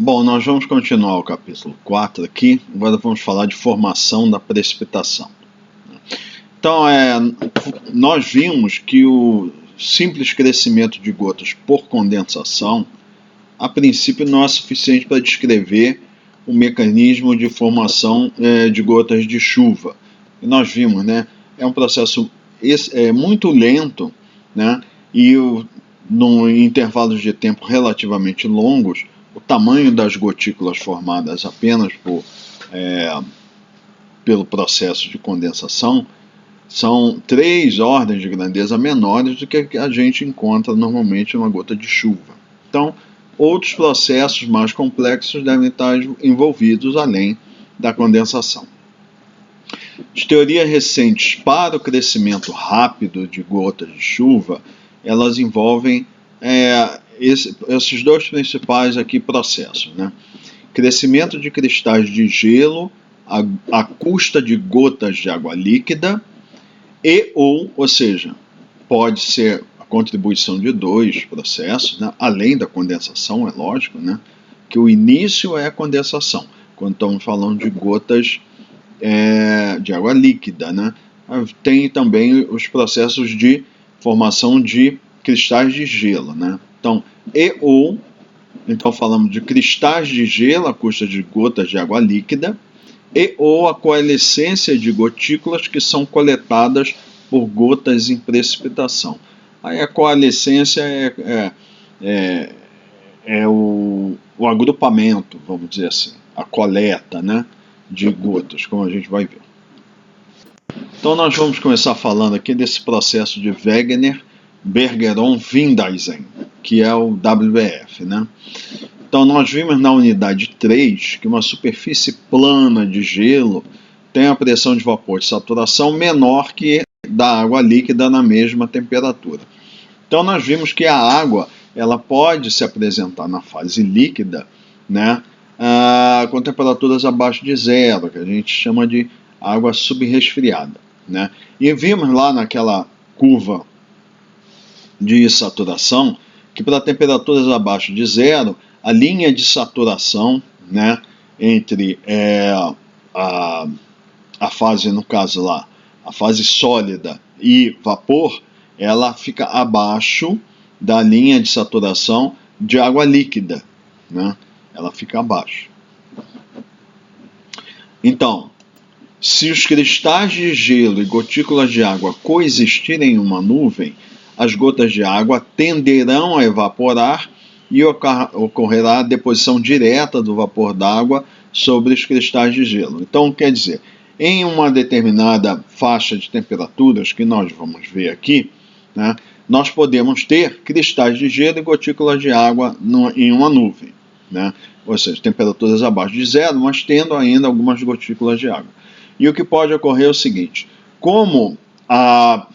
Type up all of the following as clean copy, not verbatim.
Bom, nós vamos continuar o capítulo 4 aqui. Agora vamos falar de formação da precipitação. Então, nós vimos que o simples crescimento de gotas por condensação, a princípio, não é suficiente para descrever o mecanismo de formação de gotas de chuva. E nós vimos, né? É um processo muito lento, né? E em intervalos de tempo relativamente longos, o tamanho das gotículas formadas apenas pelo processo de condensação são 3 ordens de grandeza menores do que a gente encontra normalmente numa gota de chuva. Então, outros processos mais complexos devem estar envolvidos além da condensação. As teorias recentes para o crescimento rápido de gotas de chuva, elas envolvem esses dois principais aqui processos, né? Crescimento de cristais de gelo à custa de gotas de água líquida ou seja, pode ser a contribuição de 2 processos, né? Além da condensação, é lógico, né? Que o início é a condensação, quando estamos falando de gotas de água líquida, né? Tem também os processos de formação de cristais de gelo, né? Então falamos de cristais de gelo à custa de gotas de água líquida ou a coalescência de gotículas que são coletadas por gotas em precipitação. Aí a coalescência é o agrupamento, vamos dizer assim, a coleta, né, de gotas, como a gente vai ver. Então nós vamos começar falando aqui desse processo de Wegener, Bergeron, Windaisen, que é o WBF, né? Então nós vimos na unidade 3 que uma superfície plana de gelo tem a pressão de vapor de saturação menor que da água líquida na mesma temperatura. Então nós vimos que a água ela pode se apresentar na fase líquida, né, com temperaturas abaixo de zero, que a gente chama de água subresfriada, né? E vimos lá naquela curva de saturação que para temperaturas abaixo de zero, a linha de saturação, né, entre a fase, no caso lá, a fase sólida e vapor, ela fica abaixo da linha de saturação de água líquida, né? Ela fica abaixo. Então, se os cristais de gelo e gotículas de água coexistirem em uma nuvem, as gotas de água tenderão a evaporar e ocorrerá a deposição direta do vapor d'água sobre os cristais de gelo. Então, quer dizer, em uma determinada faixa de temperaturas, que nós vamos ver aqui, né, nós podemos ter cristais de gelo e gotículas de água em uma nuvem, né? Ou seja, temperaturas abaixo de zero, mas tendo ainda algumas gotículas de água. E o que pode ocorrer é o seguinte: como a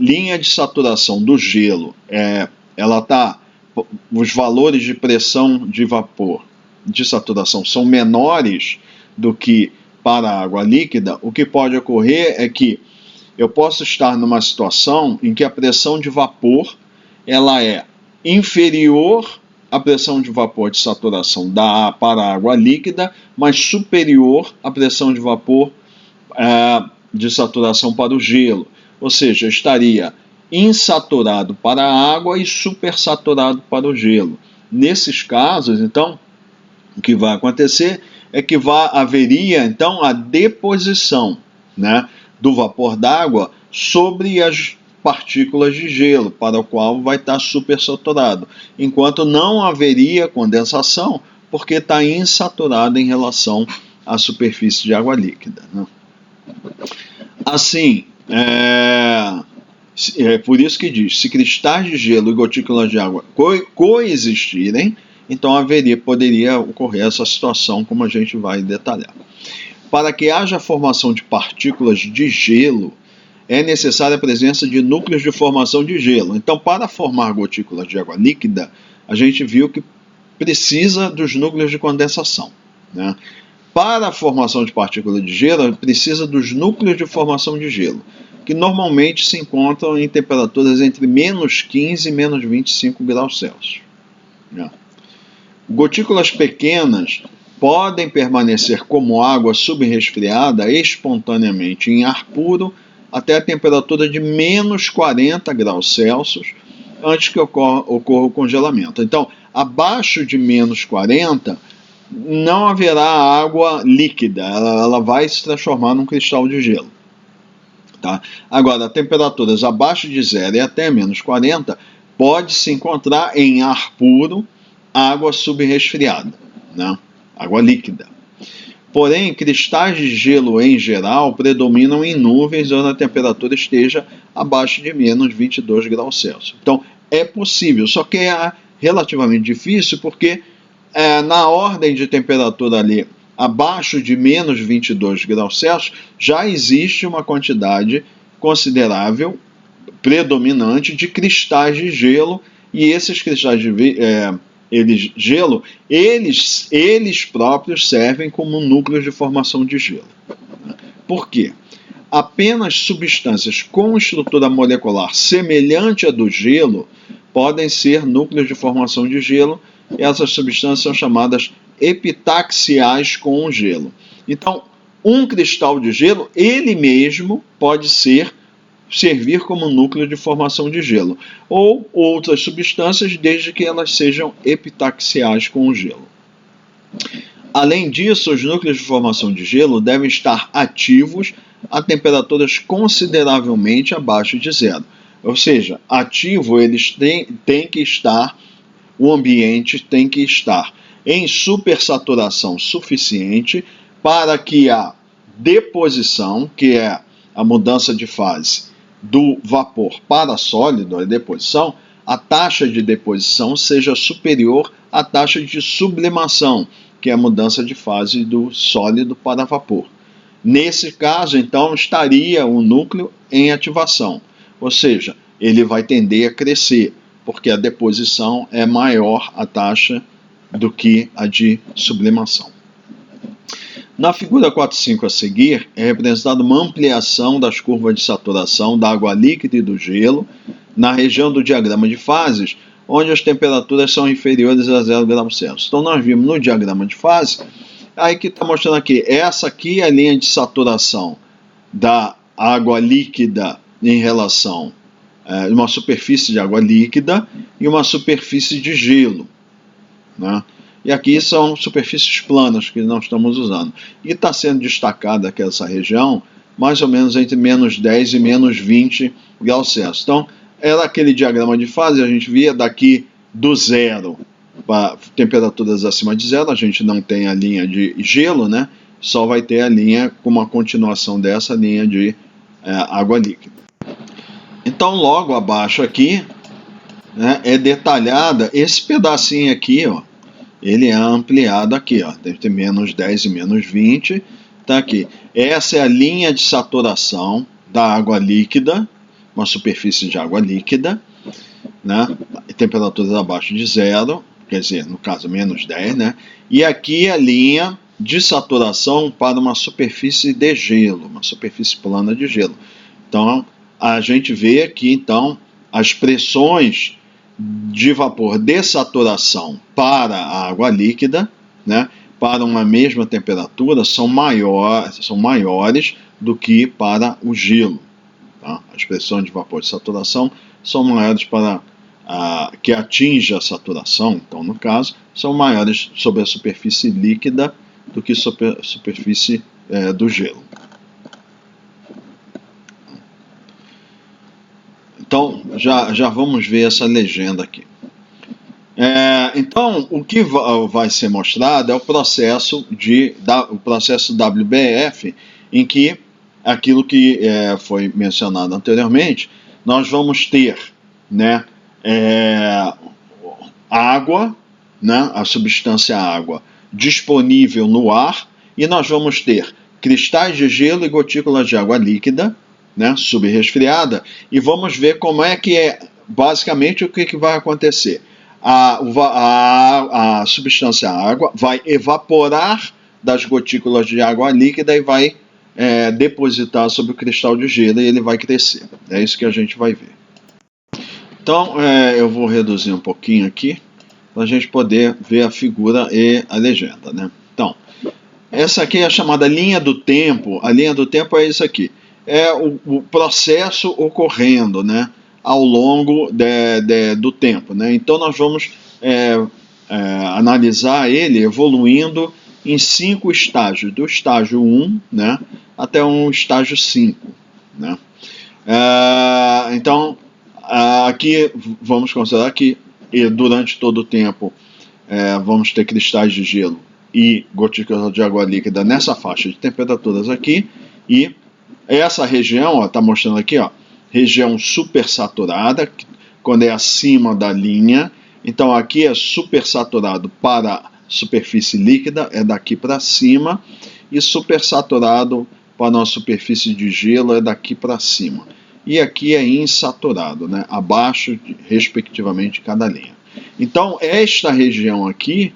linha de saturação do gelo os valores de pressão de vapor de saturação são menores do que para a água líquida, o que pode ocorrer é que eu posso estar numa situação em que a pressão de vapor ela é inferior à pressão de vapor de saturação para a água líquida, mas superior à pressão de vapor de saturação para o gelo. Ou seja, eu estaria insaturado para a água e supersaturado para o gelo. Nesses casos, então, o que vai acontecer é que haveria, então, a deposição, né, do vapor d'água sobre as partículas de gelo, para o qual vai estar supersaturado, enquanto não haveria condensação, porque está insaturado em relação à superfície de água líquida, né? Assim, por isso que diz, se cristais de gelo e gotículas de água coexistirem, então poderia ocorrer essa situação, como a gente vai detalhar. Para que haja formação de partículas de gelo, é necessária a presença de núcleos de formação de gelo. Então, para formar gotículas de água líquida, a gente viu que precisa dos núcleos de condensação, né? Para a formação de partículas de gelo, precisa dos núcleos de formação de gelo, que normalmente se encontram em temperaturas entre menos 15 e menos 25 graus Celsius. Gotículas pequenas podem permanecer como água subresfriada espontaneamente em ar puro até a temperatura de menos 40 graus Celsius antes que ocorra o congelamento. Então, abaixo de menos 40, não haverá água líquida, ela vai se transformar num cristal de gelo. Tá? Agora, temperaturas abaixo de zero e até menos 40, pode-se encontrar em ar puro água subresfriada, né? Água líquida. Porém, cristais de gelo em geral predominam em nuvens onde a temperatura esteja abaixo de menos 22 graus Celsius. Então, é possível, só que é relativamente difícil porque na ordem de temperatura ali abaixo de menos 22 graus Celsius já existe uma quantidade considerável, predominante, de cristais de gelo, e esses cristais de gelo, eles próprios servem como núcleos de formação de gelo. Por quê? Apenas substâncias com estrutura molecular semelhante à do gelo podem ser núcleos de formação de gelo. Essas substâncias são chamadas epitaxiais com o gelo. Então, um cristal de gelo, ele mesmo pode servir como núcleo de formação de gelo, ou outras substâncias, desde que elas sejam epitaxiais com o gelo. Além disso, os núcleos de formação de gelo devem estar ativos a temperaturas consideravelmente abaixo de zero. Ou seja, ativo eles têm que estar, o ambiente tem que estar em supersaturação suficiente para que a deposição, que é a mudança de fase do vapor para sólido, a deposição, a taxa de deposição seja superior à taxa de sublimação, que é a mudança de fase do sólido para vapor. Nesse caso, então, estaria o núcleo em ativação, ou seja, ele vai tender a crescer, porque a deposição é maior a taxa do que a de sublimação. Na figura 4.5 a seguir, é representada uma ampliação das curvas de saturação da água líquida e do gelo na região do diagrama de fases, onde as temperaturas são inferiores a 0 graus Celsius. Então, nós vimos no diagrama de fase, aí que está mostrando aqui, essa aqui é a linha de saturação da água líquida em relação a uma superfície de água líquida e uma superfície de gelo, né? E aqui são superfícies planas que nós estamos usando. E está sendo destacada aqui essa região, mais ou menos entre menos 10 e menos 20 graus Celsius. Então, era aquele diagrama de fase, a gente via daqui do zero para temperaturas acima de zero, a gente não tem a linha de gelo, né? Só vai ter a linha, com uma continuação dessa linha de água líquida. Então, logo abaixo aqui, né, é detalhada esse pedacinho aqui, ó. Ele é ampliado aqui, ó, entre menos 10 e menos 20, tá aqui. Essa é a linha de saturação da água líquida, uma superfície de água líquida, né, temperaturas abaixo de zero, quer dizer, no caso menos 10, né, e aqui a linha de saturação para uma superfície de gelo, uma superfície plana de gelo. Então, a gente vê aqui, então, as pressões de vapor de saturação para a água líquida, né, para uma mesma temperatura, são maiores do que para o gelo. Tá? As pressões de vapor de saturação são maiores para que atinge a saturação, então, no caso, são maiores sobre a superfície líquida do que sobre a superfície do gelo. Então, já vamos ver essa legenda aqui. Então, o que vai ser mostrado é o processo WBF, em que aquilo que foi mencionado anteriormente, nós vamos ter, né, água, né, a substância água disponível no ar, e nós vamos ter cristais de gelo e gotículas de água líquida, né, subresfriada, e vamos ver como é que basicamente o que vai acontecer. A substância água vai evaporar das gotículas de água líquida e vai depositar sobre o cristal de gelo, e ele vai crescer. É isso que a gente vai ver. Então, eu vou reduzir um pouquinho aqui para a gente poder ver a figura e a legenda, né? Então, essa aqui é a chamada linha do tempo. A linha do tempo é isso aqui. É o processo ocorrendo, né, ao longo do tempo, né? Então nós vamos analisar ele evoluindo em 5 estágios, do estágio 1, né, até um estágio 5, né? Então, aqui vamos considerar que durante todo o tempo vamos ter cristais de gelo e gotículas de água líquida nessa faixa de temperaturas aqui, e essa região, está mostrando aqui, ó, região supersaturada, quando é acima da linha. Então aqui é supersaturado para a superfície líquida, é daqui para cima, e supersaturado para a superfície de gelo é daqui para cima. E aqui é insaturado, né, abaixo, respectivamente, de cada linha. Então esta região aqui,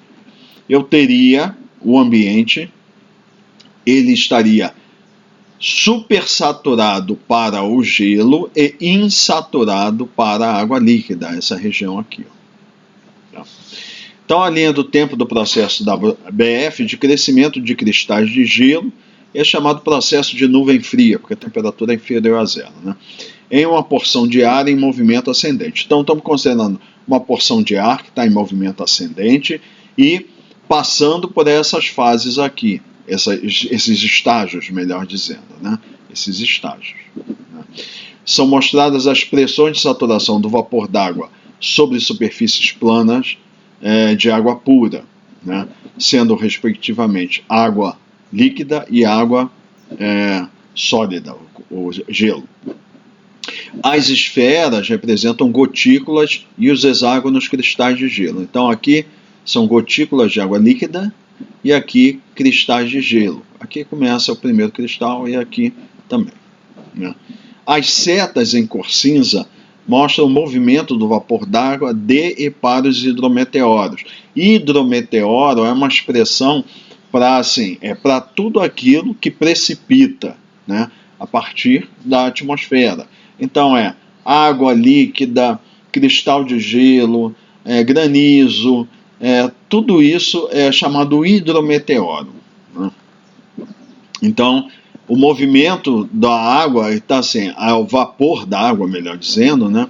eu teria o ambiente, ele estaria supersaturado para o gelo e insaturado para a água líquida, essa região aqui. Ó. Então a linha do tempo do processo da BF de crescimento de cristais de gelo é chamado processo de nuvem fria, porque a temperatura é inferior a zero, né? Em uma porção de ar em movimento ascendente. Então estamos considerando uma porção de ar que está em movimento ascendente e passando por essas fases aqui, esses estágios, melhor dizendo, né? Esses estágios. Né? São mostradas as pressões de saturação do vapor d'água sobre superfícies planas de água pura, né? Sendo respectivamente água líquida e água sólida, o gelo. As esferas representam gotículas e os hexágonos cristais de gelo. Então aqui são gotículas de água líquida e aqui cristais de gelo. Aqui começa o primeiro cristal e aqui também, né? As setas em cor cinza mostram o movimento do vapor d'água de e para os hidrometeoros. Hidrometeoro é uma expressão para assim, para tudo aquilo que precipita, né, a partir da atmosfera. Então é água líquida, cristal de gelo, granizo, tudo isso é chamado hidrometeoro, né? Então, o movimento da água está assim, o vapor d'água, melhor dizendo, né?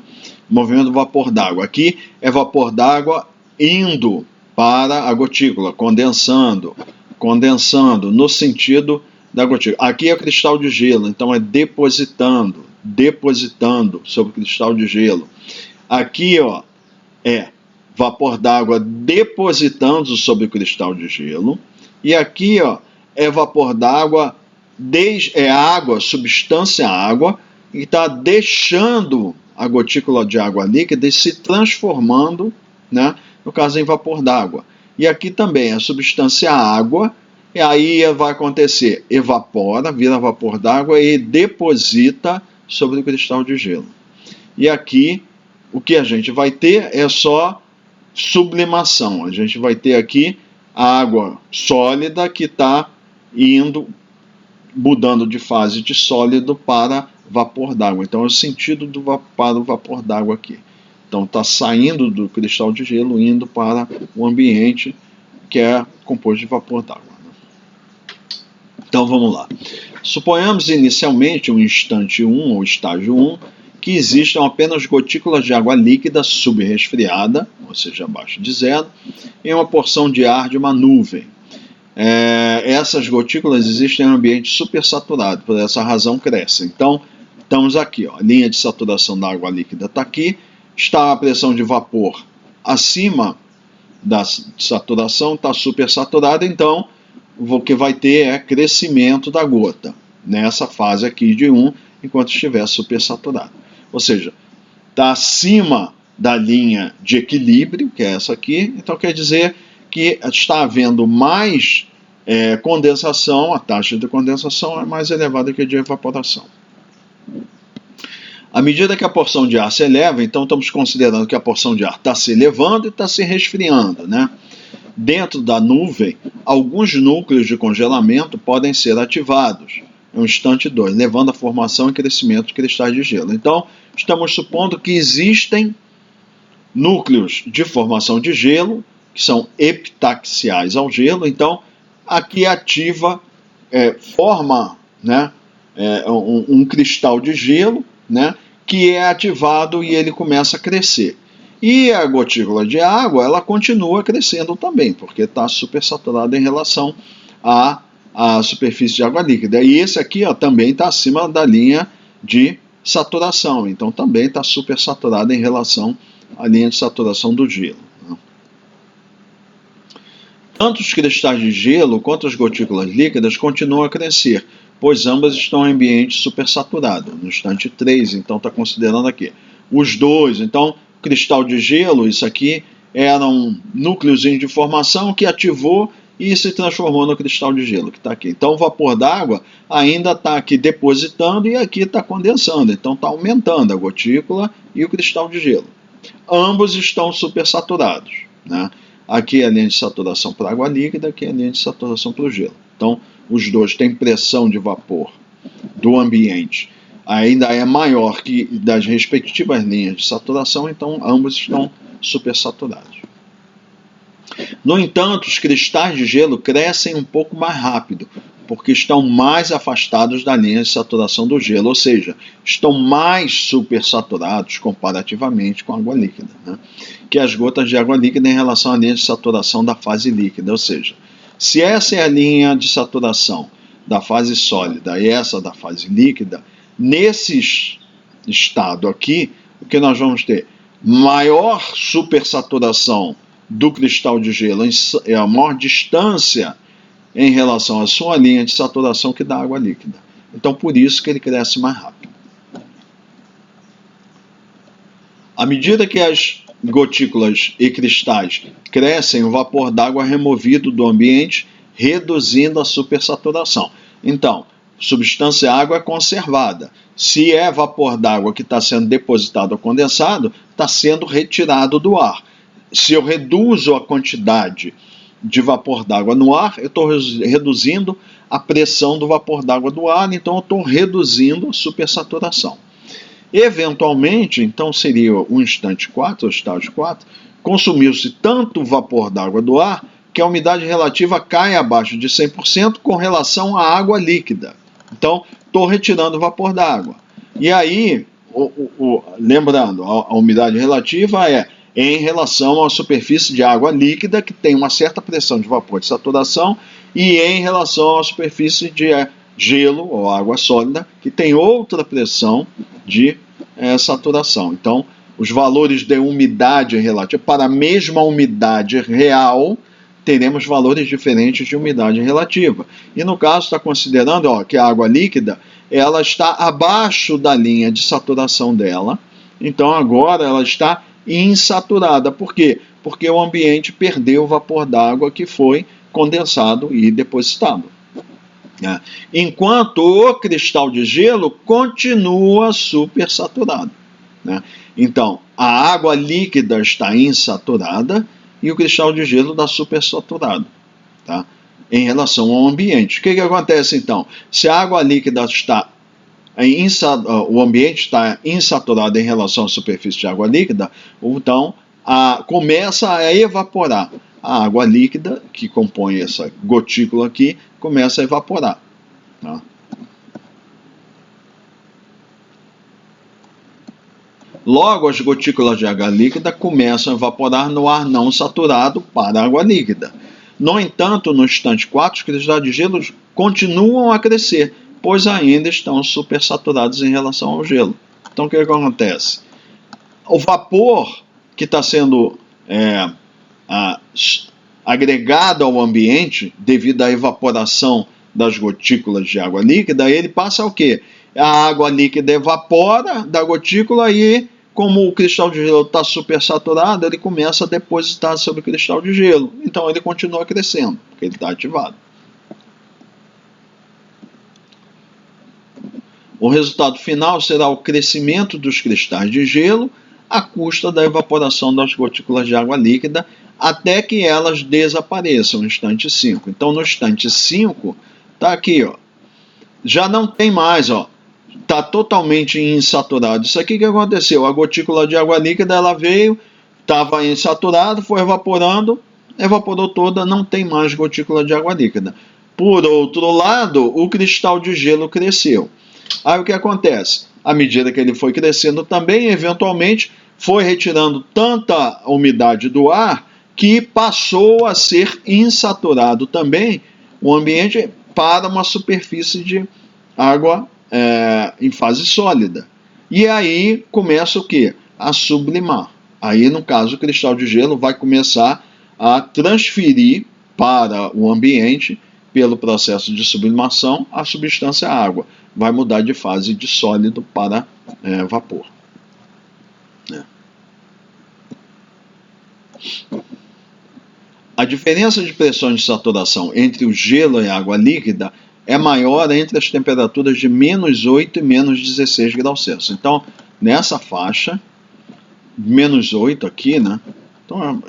O movimento do vapor d'água. Aqui é vapor d'água indo para a gotícula, condensando no sentido da gotícula. Aqui é o cristal de gelo, então é depositando sobre o cristal de gelo. Aqui, ó, é vapor d'água depositando sobre o cristal de gelo. E aqui, ó, é vapor d'água, água, substância água, e está deixando a gotícula de água líquida e se transformando, né, no caso, em vapor d'água. E aqui também a substância água, e aí vai acontecer, evapora, vira vapor d'água e deposita sobre o cristal de gelo. E aqui, o que a gente vai ter é só sublimação. A gente vai ter aqui a água sólida que está mudando de fase de sólido para vapor d'água. Então é o sentido para o vapor d'água aqui. Então está saindo do cristal de gelo, indo para o ambiente que é composto de vapor d'água. Então vamos lá. Suponhamos inicialmente um instante 1 ou estágio 1 que existam apenas gotículas de água líquida subresfriada, ou seja, abaixo de zero, em uma porção de ar de uma nuvem. Essas gotículas existem em um ambiente supersaturado, por essa razão crescem. Então, estamos aqui, ó, a linha de saturação da água líquida está aqui, está a pressão de vapor acima da saturação, está supersaturada, então o que vai ter é crescimento da gota, nessa fase aqui de 1, enquanto estiver supersaturado. Ou seja, está acima da linha de equilíbrio, que é essa aqui, então quer dizer que está havendo mais condensação, a taxa de condensação é mais elevada que a de evaporação. À medida que a porção de ar se eleva, então estamos considerando que a porção de ar está se elevando e está se resfriando, né? Dentro da nuvem, alguns núcleos de congelamento podem ser ativados, no instante 2, levando à formação e crescimento de cristais de gelo. Então, estamos supondo que existem núcleos de formação de gelo, que são epitaxiais ao gelo. Então, aqui ativa, forma, né, um cristal de gelo, né, que é ativado e ele começa a crescer. E a gotícula de água, ela continua crescendo também, porque está supersaturada em relação à superfície de água líquida. E esse aqui, ó, também está acima da linha de saturação, então também está supersaturada em relação à linha de saturação do gelo. Tanto os cristais de gelo quanto as gotículas líquidas continuam a crescer, pois ambas estão em ambiente supersaturado. No instante 3, então está considerando aqui os dois. Então, cristal de gelo, isso aqui era um núcleozinho de formação que ativou e se transformou no cristal de gelo que está aqui. Então, o vapor d'água ainda está aqui depositando e aqui está condensando. Então, está aumentando a gotícula e o cristal de gelo. Ambos estão supersaturados, né? Aqui é a linha de saturação para água líquida, aqui é a linha de saturação para o gelo. Então, os dois têm pressão de vapor do ambiente ainda é maior que das respectivas linhas de saturação, então ambos estão supersaturados. No entanto, os cristais de gelo crescem um pouco mais rápido, porque estão mais afastados da linha de saturação do gelo, ou seja, estão mais supersaturados comparativamente com a água líquida, né? Que as gotas de água líquida em relação à linha de saturação da fase líquida, ou seja, se essa é a linha de saturação da fase sólida e essa da fase líquida, nesse estado aqui, o que nós vamos ter? Maior supersaturação do cristal de gelo, é a maior distância em relação à sua linha de saturação que da água líquida. Então, por isso que ele cresce mais rápido. À medida que as gotículas e cristais crescem, o vapor d'água é removido do ambiente, reduzindo a supersaturação. Então, substância água é conservada. Se é vapor d'água que está sendo depositado ou condensado, está sendo retirado do ar. Se eu reduzo a quantidade de vapor d'água no ar, eu estou reduzindo a pressão do vapor d'água do ar, então eu estou reduzindo a supersaturação. Eventualmente, então seria o instante 4, o estágio 4, consumiu-se tanto vapor d'água do ar que a umidade relativa cai abaixo de 100% com relação à água líquida. Então, estou retirando o vapor d'água. E aí, lembrando, a umidade relativa é em relação à superfície de água líquida, que tem uma certa pressão de vapor de saturação, e em relação à superfície de gelo, ou água sólida, que tem outra pressão de saturação. Então, os valores de umidade relativa, para a mesma umidade real, teremos valores diferentes de umidade relativa. E no caso, está considerando que a água líquida ela está abaixo da linha de saturação dela, então agora ela está insaturada. Por quê? Porque o ambiente perdeu o vapor d'água que foi condensado e depositado. Enquanto o cristal de gelo continua supersaturado. Então, a água líquida está insaturada e o cristal de gelo está supersaturado, tá? Em relação ao ambiente. O que acontece então? Se a água líquida está o ambiente está insaturado em relação à superfície de água líquida, então começa a evaporar. A água líquida, que compõe essa gotícula aqui, começa a evaporar. Tá? Logo, as gotículas de água líquida começam a evaporar no ar não saturado para a água líquida. No entanto, no instante 4, os cristais de gelo continuam a crescer, pois ainda estão supersaturados em relação ao gelo. Então, o que acontece? O vapor que está sendo agregado ao ambiente, devido à evaporação das gotículas de água líquida, ele passa ao quê? A água líquida evapora da gotícula e, como o cristal de gelo está supersaturado, ele começa a depositar sobre o cristal de gelo. Então, ele continua crescendo, porque ele está ativado. O resultado final será o crescimento dos cristais de gelo à custa da evaporação das gotículas de água líquida até que elas desapareçam no instante 5. Então, no instante 5, está aqui, já não tem mais, está totalmente insaturado. Isso aqui que aconteceu, a gotícula de água líquida ela veio, estava insaturado, foi evaporando, evaporou toda, não tem mais gotícula de água líquida. Por outro lado, o cristal de gelo cresceu. Aí o que acontece? À medida que ele foi crescendo também, eventualmente foi retirando tanta umidade do ar que passou a ser insaturado também o ambiente para uma superfície de água em fase sólida. E aí começa o quê? A sublimar. Aí, no caso, o cristal de gelo vai começar a transferir para o ambiente, pelo processo de sublimação, a substância água. Vai mudar de fase de sólido para vapor. A diferença de pressão de saturação entre o gelo e a água líquida é maior entre as temperaturas de menos 8 e menos 16 graus Celsius. Então, nessa faixa, menos 8 aqui, né? Então,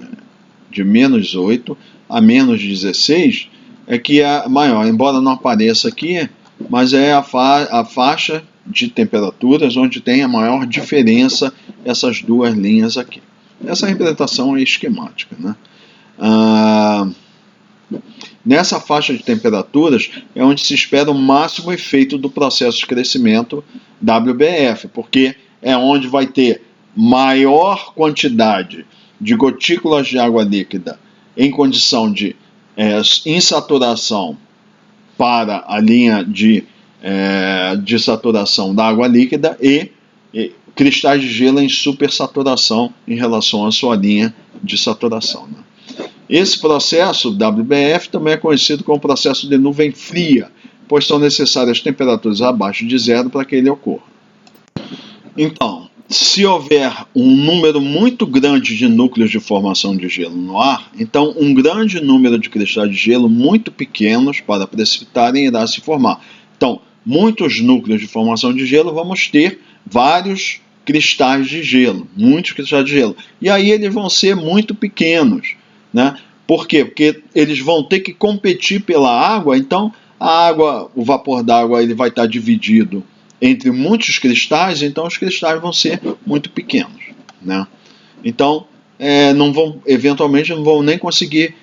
de menos 8 a menos 16 é que é maior, embora não apareça aqui, mas é a faixa de temperaturas onde tem a maior diferença, essas duas linhas aqui. Essa representação é esquemática, né? Nessa faixa de temperaturas é onde se espera o máximo efeito do processo de crescimento WBF, porque é onde vai ter maior quantidade de gotículas de água líquida em condição de insaturação para a linha de saturação da água líquida e cristais de gelo em supersaturação em relação à sua linha de saturação, né? Esse processo, WBF, também é conhecido como processo de nuvem fria, pois são necessárias temperaturas abaixo de zero para que ele ocorra. Então, se houver um número muito grande de núcleos de formação de gelo no ar, então um grande número de cristais de gelo muito pequenos para precipitarem irá se formar. Então, muitos núcleos de formação de gelo, vamos ter vários cristais de gelo, muitos cristais de gelo. E aí eles vão ser muito pequenos, né? Por quê? Porque eles vão ter que competir pela água, então a água, o vapor d'água, ele vai estar dividido entre muitos cristais, então os cristais vão ser muito pequenos, né? Então, eventualmente não vão nem conseguir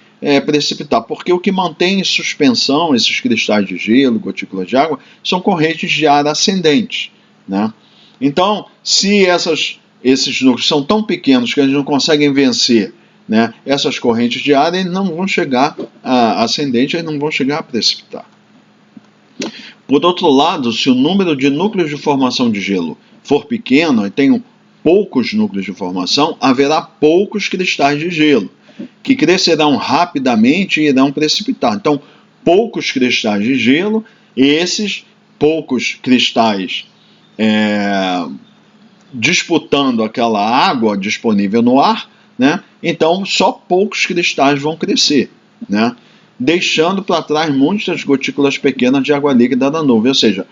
precipitar, porque o que mantém em suspensão esses cristais de gelo, gotículas de água, são correntes de ar ascendentes, né? Então, se esses núcleos são tão pequenos que eles não conseguem vencer, né, essas correntes de ar, eles não vão chegar a ascendente, eles não vão chegar a precipitar. Por outro lado, se o número de núcleos de formação de gelo for pequeno e tenham poucos núcleos de formação, haverá poucos cristais de gelo, que crescerão rapidamente e irão precipitar. Então, poucos cristais de gelo, esses poucos cristais disputando aquela água disponível no ar, né? Então, só poucos cristais vão crescer, né? Deixando para trás muitas gotículas pequenas de água líquida na nuvem, ou seja,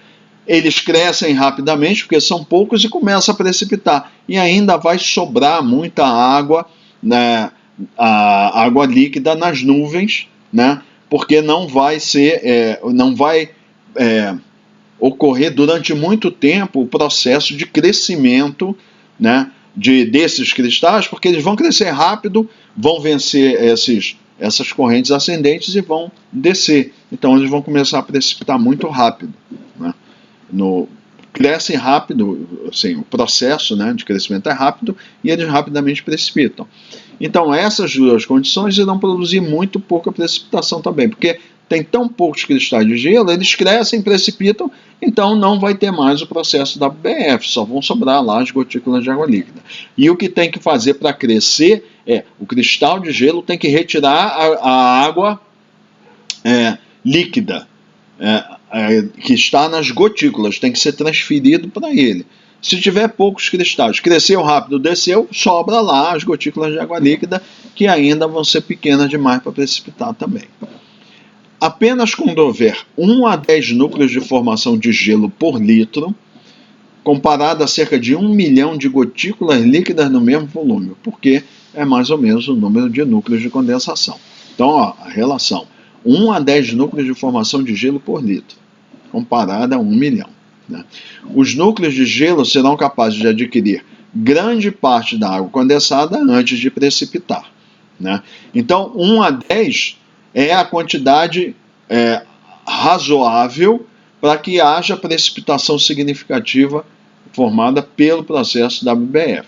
eles crescem rapidamente porque são poucos e começam a precipitar, e ainda vai sobrar muita água, né, a água líquida nas nuvens, né? Porque não vai ocorrer durante muito tempo o processo de crescimento, né, desses cristais, porque eles vão crescer rápido, vão vencer essas correntes ascendentes e vão descer. Então eles vão começar a precipitar muito rápido, né? Crescem rápido, assim, o processo, né, de crescimento é rápido e eles rapidamente precipitam. Então essas duas condições irão produzir muito pouca precipitação também, porque tem tão poucos cristais de gelo, eles crescem, precipitam, então não vai ter mais o processo WBF, só vão sobrar lá as gotículas de água líquida. E o que tem que fazer para crescer o cristal de gelo tem que retirar a água líquida, que está nas gotículas, tem que ser transferido para ele. Se tiver poucos cristais, cresceu rápido, desceu, sobra lá as gotículas de água líquida, que ainda vão ser pequenas demais para precipitar também. Apenas quando houver 1 a 10 núcleos de formação de gelo por litro, comparado a cerca de 1 milhão de gotículas líquidas no mesmo volume, porque é mais ou menos o número de núcleos de condensação. Então, ó, a relação 1 a 10 núcleos de formação de gelo por litro, comparada a 1 milhão. Né? Os núcleos de gelo serão capazes de adquirir grande parte da água condensada antes de precipitar, né? Então, 1 a 10 é a quantidade razoável para que haja precipitação significativa formada pelo processo WBF.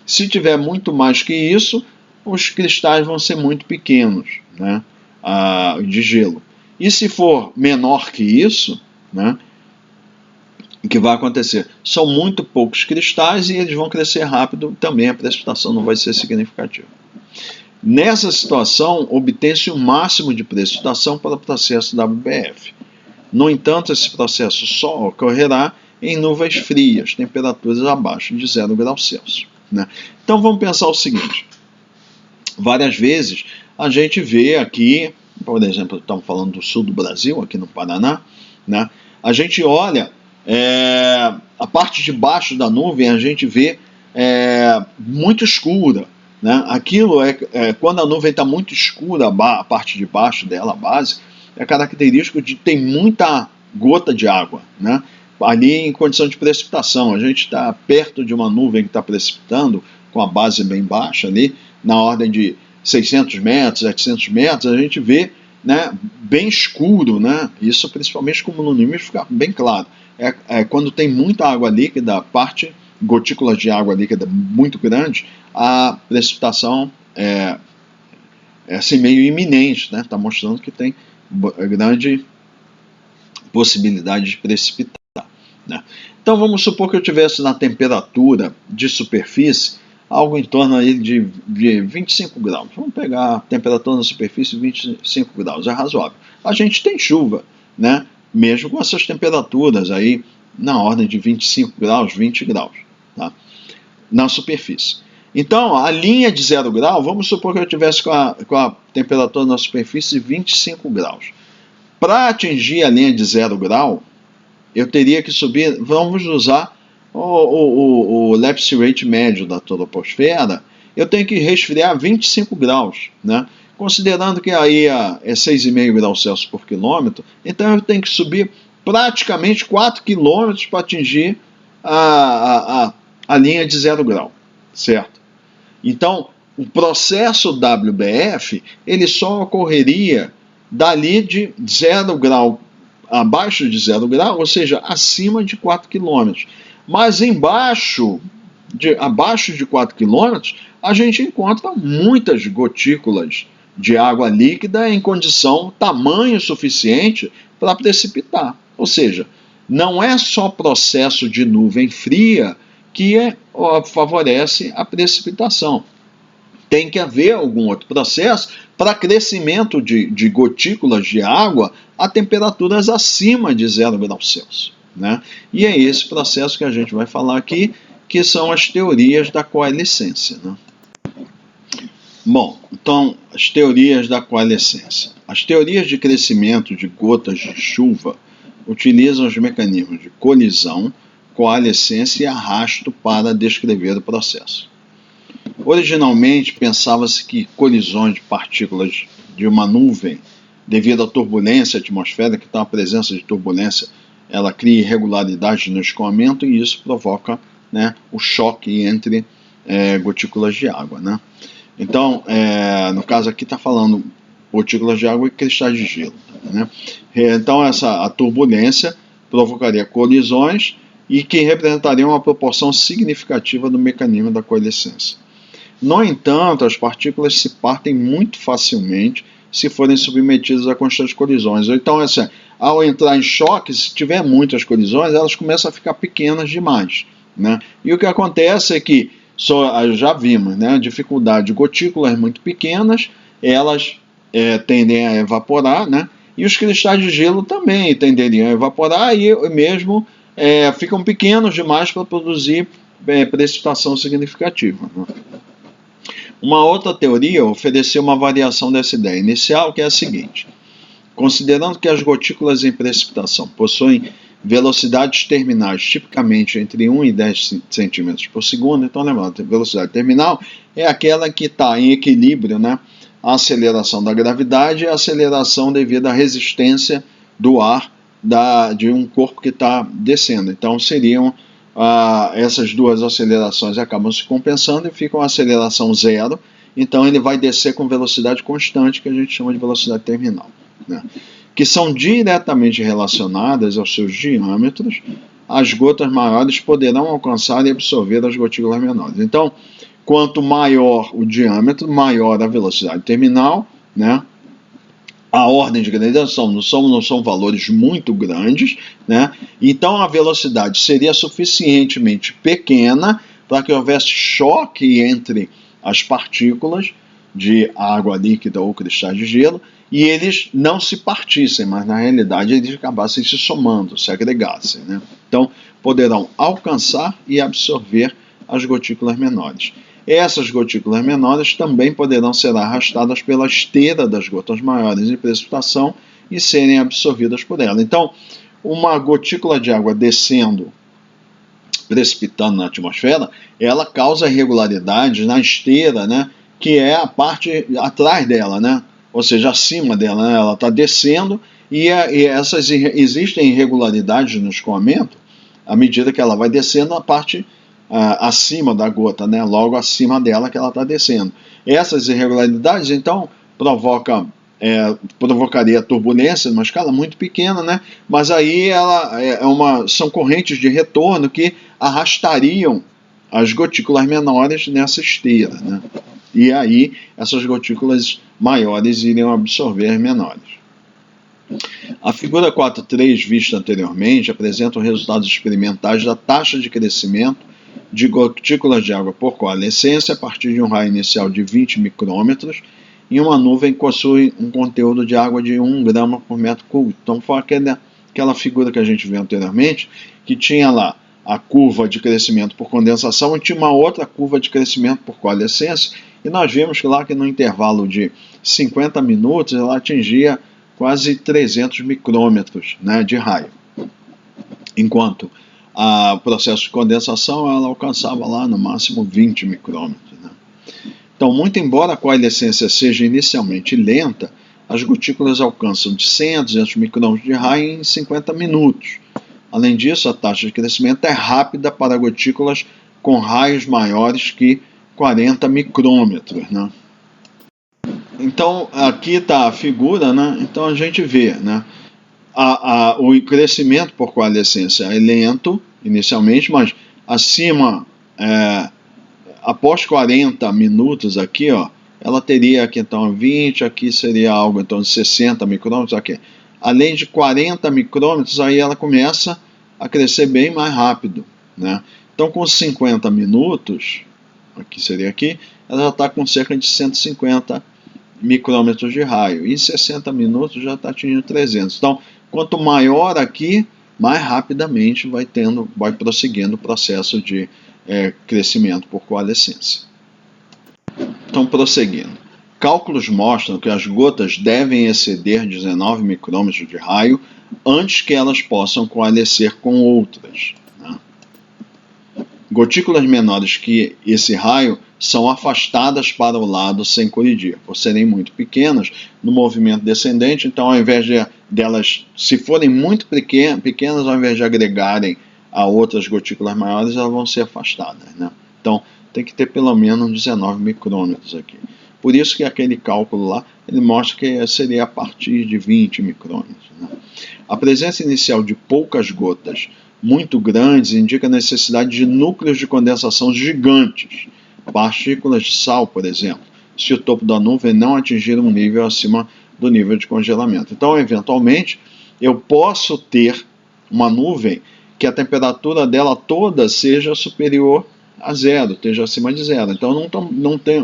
Se tiver muito mais que isso, os cristais vão ser muito pequenos, né, de gelo. E se for menor que isso, né, o que vai acontecer? São muito poucos cristais e eles vão crescer rápido, também a precipitação não vai ser significativa. Nessa situação, obtém-se o máximo de precipitação para o processo WBF. No entanto, esse processo só ocorrerá em nuvens frias, temperaturas abaixo de 0 graus Celsius, né? Então vamos pensar o seguinte: várias vezes a gente vê aqui, por exemplo, estamos falando do sul do Brasil, aqui no Paraná, né? A gente olha a parte de baixo da nuvem, a gente vê muito escura, né? Aquilo quando a nuvem está muito escura, a parte de baixo dela, a base, é característico de ter muita gota de água, né? Ali em condição de precipitação, a gente está perto de uma nuvem que está precipitando, com a base bem baixa ali, na ordem de 600 metros, 700 metros, a gente vê, né, bem escuro, né? Isso principalmente como no limite fica bem claro. Quando tem muita água líquida, gotículas de água líquida muito grande, a precipitação é assim meio iminente, né? Está mostrando que tem grande possibilidade de precipitar, né? Então vamos supor que eu tivesse na temperatura de superfície algo em torno aí de 25 graus. Vamos pegar a temperatura na superfície de 25 graus, é razoável. A gente tem chuva, né? Mesmo com essas temperaturas aí na ordem de 25 graus, 20 graus, tá? Na superfície. Então, a linha de 0 grau, vamos supor que eu tivesse com a temperatura na superfície de 25 graus. Para atingir a linha de 0 grau, eu teria que subir, vamos usar o lapse rate médio da troposfera, eu tenho que resfriar 25 graus, né? Considerando que aí é 6,5 graus Celsius por quilômetro, então eu tenho que subir praticamente 4 quilômetros para atingir a linha de 0 grau, certo? Então, o processo WBF, ele só ocorreria dali de 0 grau, abaixo de 0 grau, ou seja, acima de 4 quilômetros. Mas abaixo de 4 quilômetros, a gente encontra muitas gotículas de água líquida em condição, tamanho suficiente para precipitar. Ou seja, não é só processo de nuvem fria que favorece a precipitação. Tem que haver algum outro processo para crescimento de gotículas de água a temperaturas acima de 0 graus Celsius, né? E é esse processo que a gente vai falar aqui, que são as teorias da coalescência, né? Bom, então, as teorias da coalescência. As teorias de crescimento de gotas de chuva utilizam os mecanismos de colisão, coalescência e arrasto para descrever o processo. Originalmente, pensava-se que colisões de partículas de uma nuvem, devido à turbulência atmosférica, então a presença de turbulência, ela cria irregularidades no escoamento e isso provoca, né, o choque entre gotículas de água, né? Então, no caso aqui está falando gotículas de água e cristais de gelo, né? Então, a turbulência provocaria colisões e que representariam uma proporção significativa do mecanismo da coalescência. No entanto, as partículas se partem muito facilmente se forem submetidas a constantes colisões. Então, ao entrar em choque, se tiver muitas colisões, elas começam a ficar pequenas demais, né? E o que acontece é que, já vimos, né, dificuldade de gotículas muito pequenas, elas tendem a evaporar, né? E os cristais de gelo também tenderiam a evaporar e mesmo ficam pequenos demais para produzir precipitação significativa, né? Uma outra teoria ofereceu uma variação dessa ideia inicial, que é a seguinte: considerando que as gotículas em precipitação possuem velocidades terminais tipicamente entre 1 e 10 centímetros por segundo, então lembrando, a velocidade terminal é aquela que está em equilíbrio, né? A aceleração da gravidade e a aceleração devido à resistência do ar de um corpo que está descendo. Então seriam essas duas acelerações acabam se compensando e fica uma aceleração zero. Então ele vai descer com velocidade constante, que a gente chama de velocidade terminal, né? Que são diretamente relacionadas aos seus diâmetros. As gotas maiores poderão alcançar e absorver as gotículas menores. Então, quanto maior o diâmetro, maior a velocidade terminal, né? A ordem de gradação não são valores muito grandes, né? Então a velocidade seria suficientemente pequena para que houvesse choque entre as partículas de água líquida ou cristais de gelo e eles não se partissem, mas na realidade eles acabassem se somando, se agregassem, né? Então poderão alcançar e absorver as gotículas menores. Essas gotículas menores também poderão ser arrastadas pela esteira das gotas maiores em precipitação e serem absorvidas por ela. Então, uma gotícula de água descendo, precipitando na atmosfera, ela causa irregularidades na esteira, né, que é a parte atrás dela, né, ou seja, acima dela, né, ela está descendo e existem irregularidades no escoamento à medida que ela vai descendo a parte acima da gota, né, logo acima dela que ela está descendo. Essas irregularidades, então, provocaria turbulência numa escala muito pequena, né? Mas aí são correntes de retorno que arrastariam as gotículas menores nessa esteira, né? E aí essas gotículas maiores iriam absorver as menores. A figura 4.3 vista anteriormente apresenta os resultados experimentais da taxa de crescimento de gotículas de água por coalescência a partir de um raio inicial de 20 micrômetros em uma nuvem que possui um conteúdo de água de 1 grama por metro cúbico. Então foi aquela figura que a gente viu anteriormente, que tinha lá a curva de crescimento por condensação e tinha uma outra curva de crescimento por coalescência, e nós vimos que lá que no intervalo de 50 minutos ela atingia quase 300 micrômetros, né, de raio, enquanto o processo de condensação ela alcançava lá no máximo 20 micrômetros, né? Então, muito embora a coalescência seja inicialmente lenta, as gotículas alcançam de 100 a 200 micrômetros de raio em 50 minutos. Além disso, a taxa de crescimento é rápida para gotículas com raios maiores que 40 micrômetros, né? Então, aqui está a figura, né? Então a gente vê, né? O crescimento por coalescência é lento inicialmente, mas acima, após 40 minutos aqui, ó, ela teria aqui então 20, aqui seria algo então de 60 micrômetros aqui. Além de 40 micrômetros, aí ela começa a crescer bem mais rápido, né? Então com 50 minutos, aqui seria aqui, ela já está com cerca de 150 micrômetros de raio, e em 60 minutos já está atingindo 300. Então, quanto maior aqui, mais rapidamente vai prosseguindo o processo de crescimento por coalescência. Então, prosseguindo. Cálculos mostram que as gotas devem exceder 19 micrômetros de raio antes que elas possam coalescer com outras, né? Gotículas menores que esse raio são afastadas para o lado sem colidir, por serem muito pequenas no movimento descendente. Então, ao invés delas, se forem muito pequenas, ao invés de agregarem a outras gotículas maiores, elas vão ser afastadas, né? Então, tem que ter pelo menos 19 micrômetros aqui. Por isso que aquele cálculo lá, ele mostra que seria a partir de 20 micrômetros, né? A presença inicial de poucas gotas muito grandes indica a necessidade de núcleos de condensação gigantes, partículas de sal, por exemplo, se o topo da nuvem não atingir um nível acima do nível de congelamento. Então, eventualmente, eu posso ter uma nuvem que a temperatura dela toda seja superior a zero, esteja acima de zero. Então,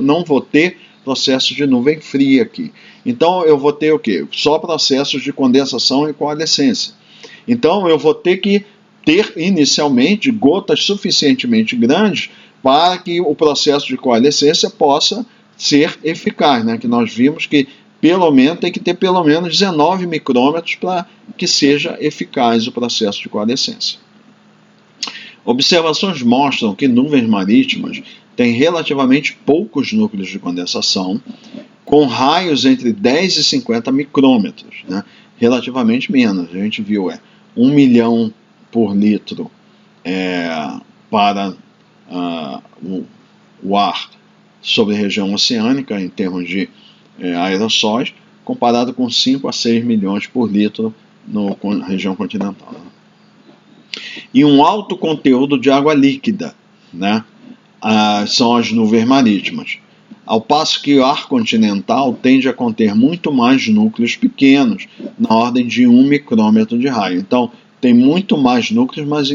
não vou ter processos de nuvem fria aqui. Então, eu vou ter o quê? Só processos de condensação e coalescência. Então, eu vou ter que ter inicialmente gotas suficientemente grandes para que o processo de coalescência possa ser eficaz, né? Que nós vimos que tem que ter pelo menos 19 micrômetros para que seja eficaz o processo de coalescência. Observações mostram que nuvens marítimas têm relativamente poucos núcleos de condensação, com raios entre 10 e 50 micrômetros, né? Relativamente menos. A gente viu 1 milhão por litro para o ar sobre a região oceânica, em termos de aerossóis, comparado com 5 a 6 milhões por litro na região continental. E um alto conteúdo de água líquida, né? São as nuvens marítimas. Ao passo que o ar continental tende a conter muito mais núcleos pequenos, na ordem de 1 micrômetro de raio. Então, tem muito mais núcleos, mas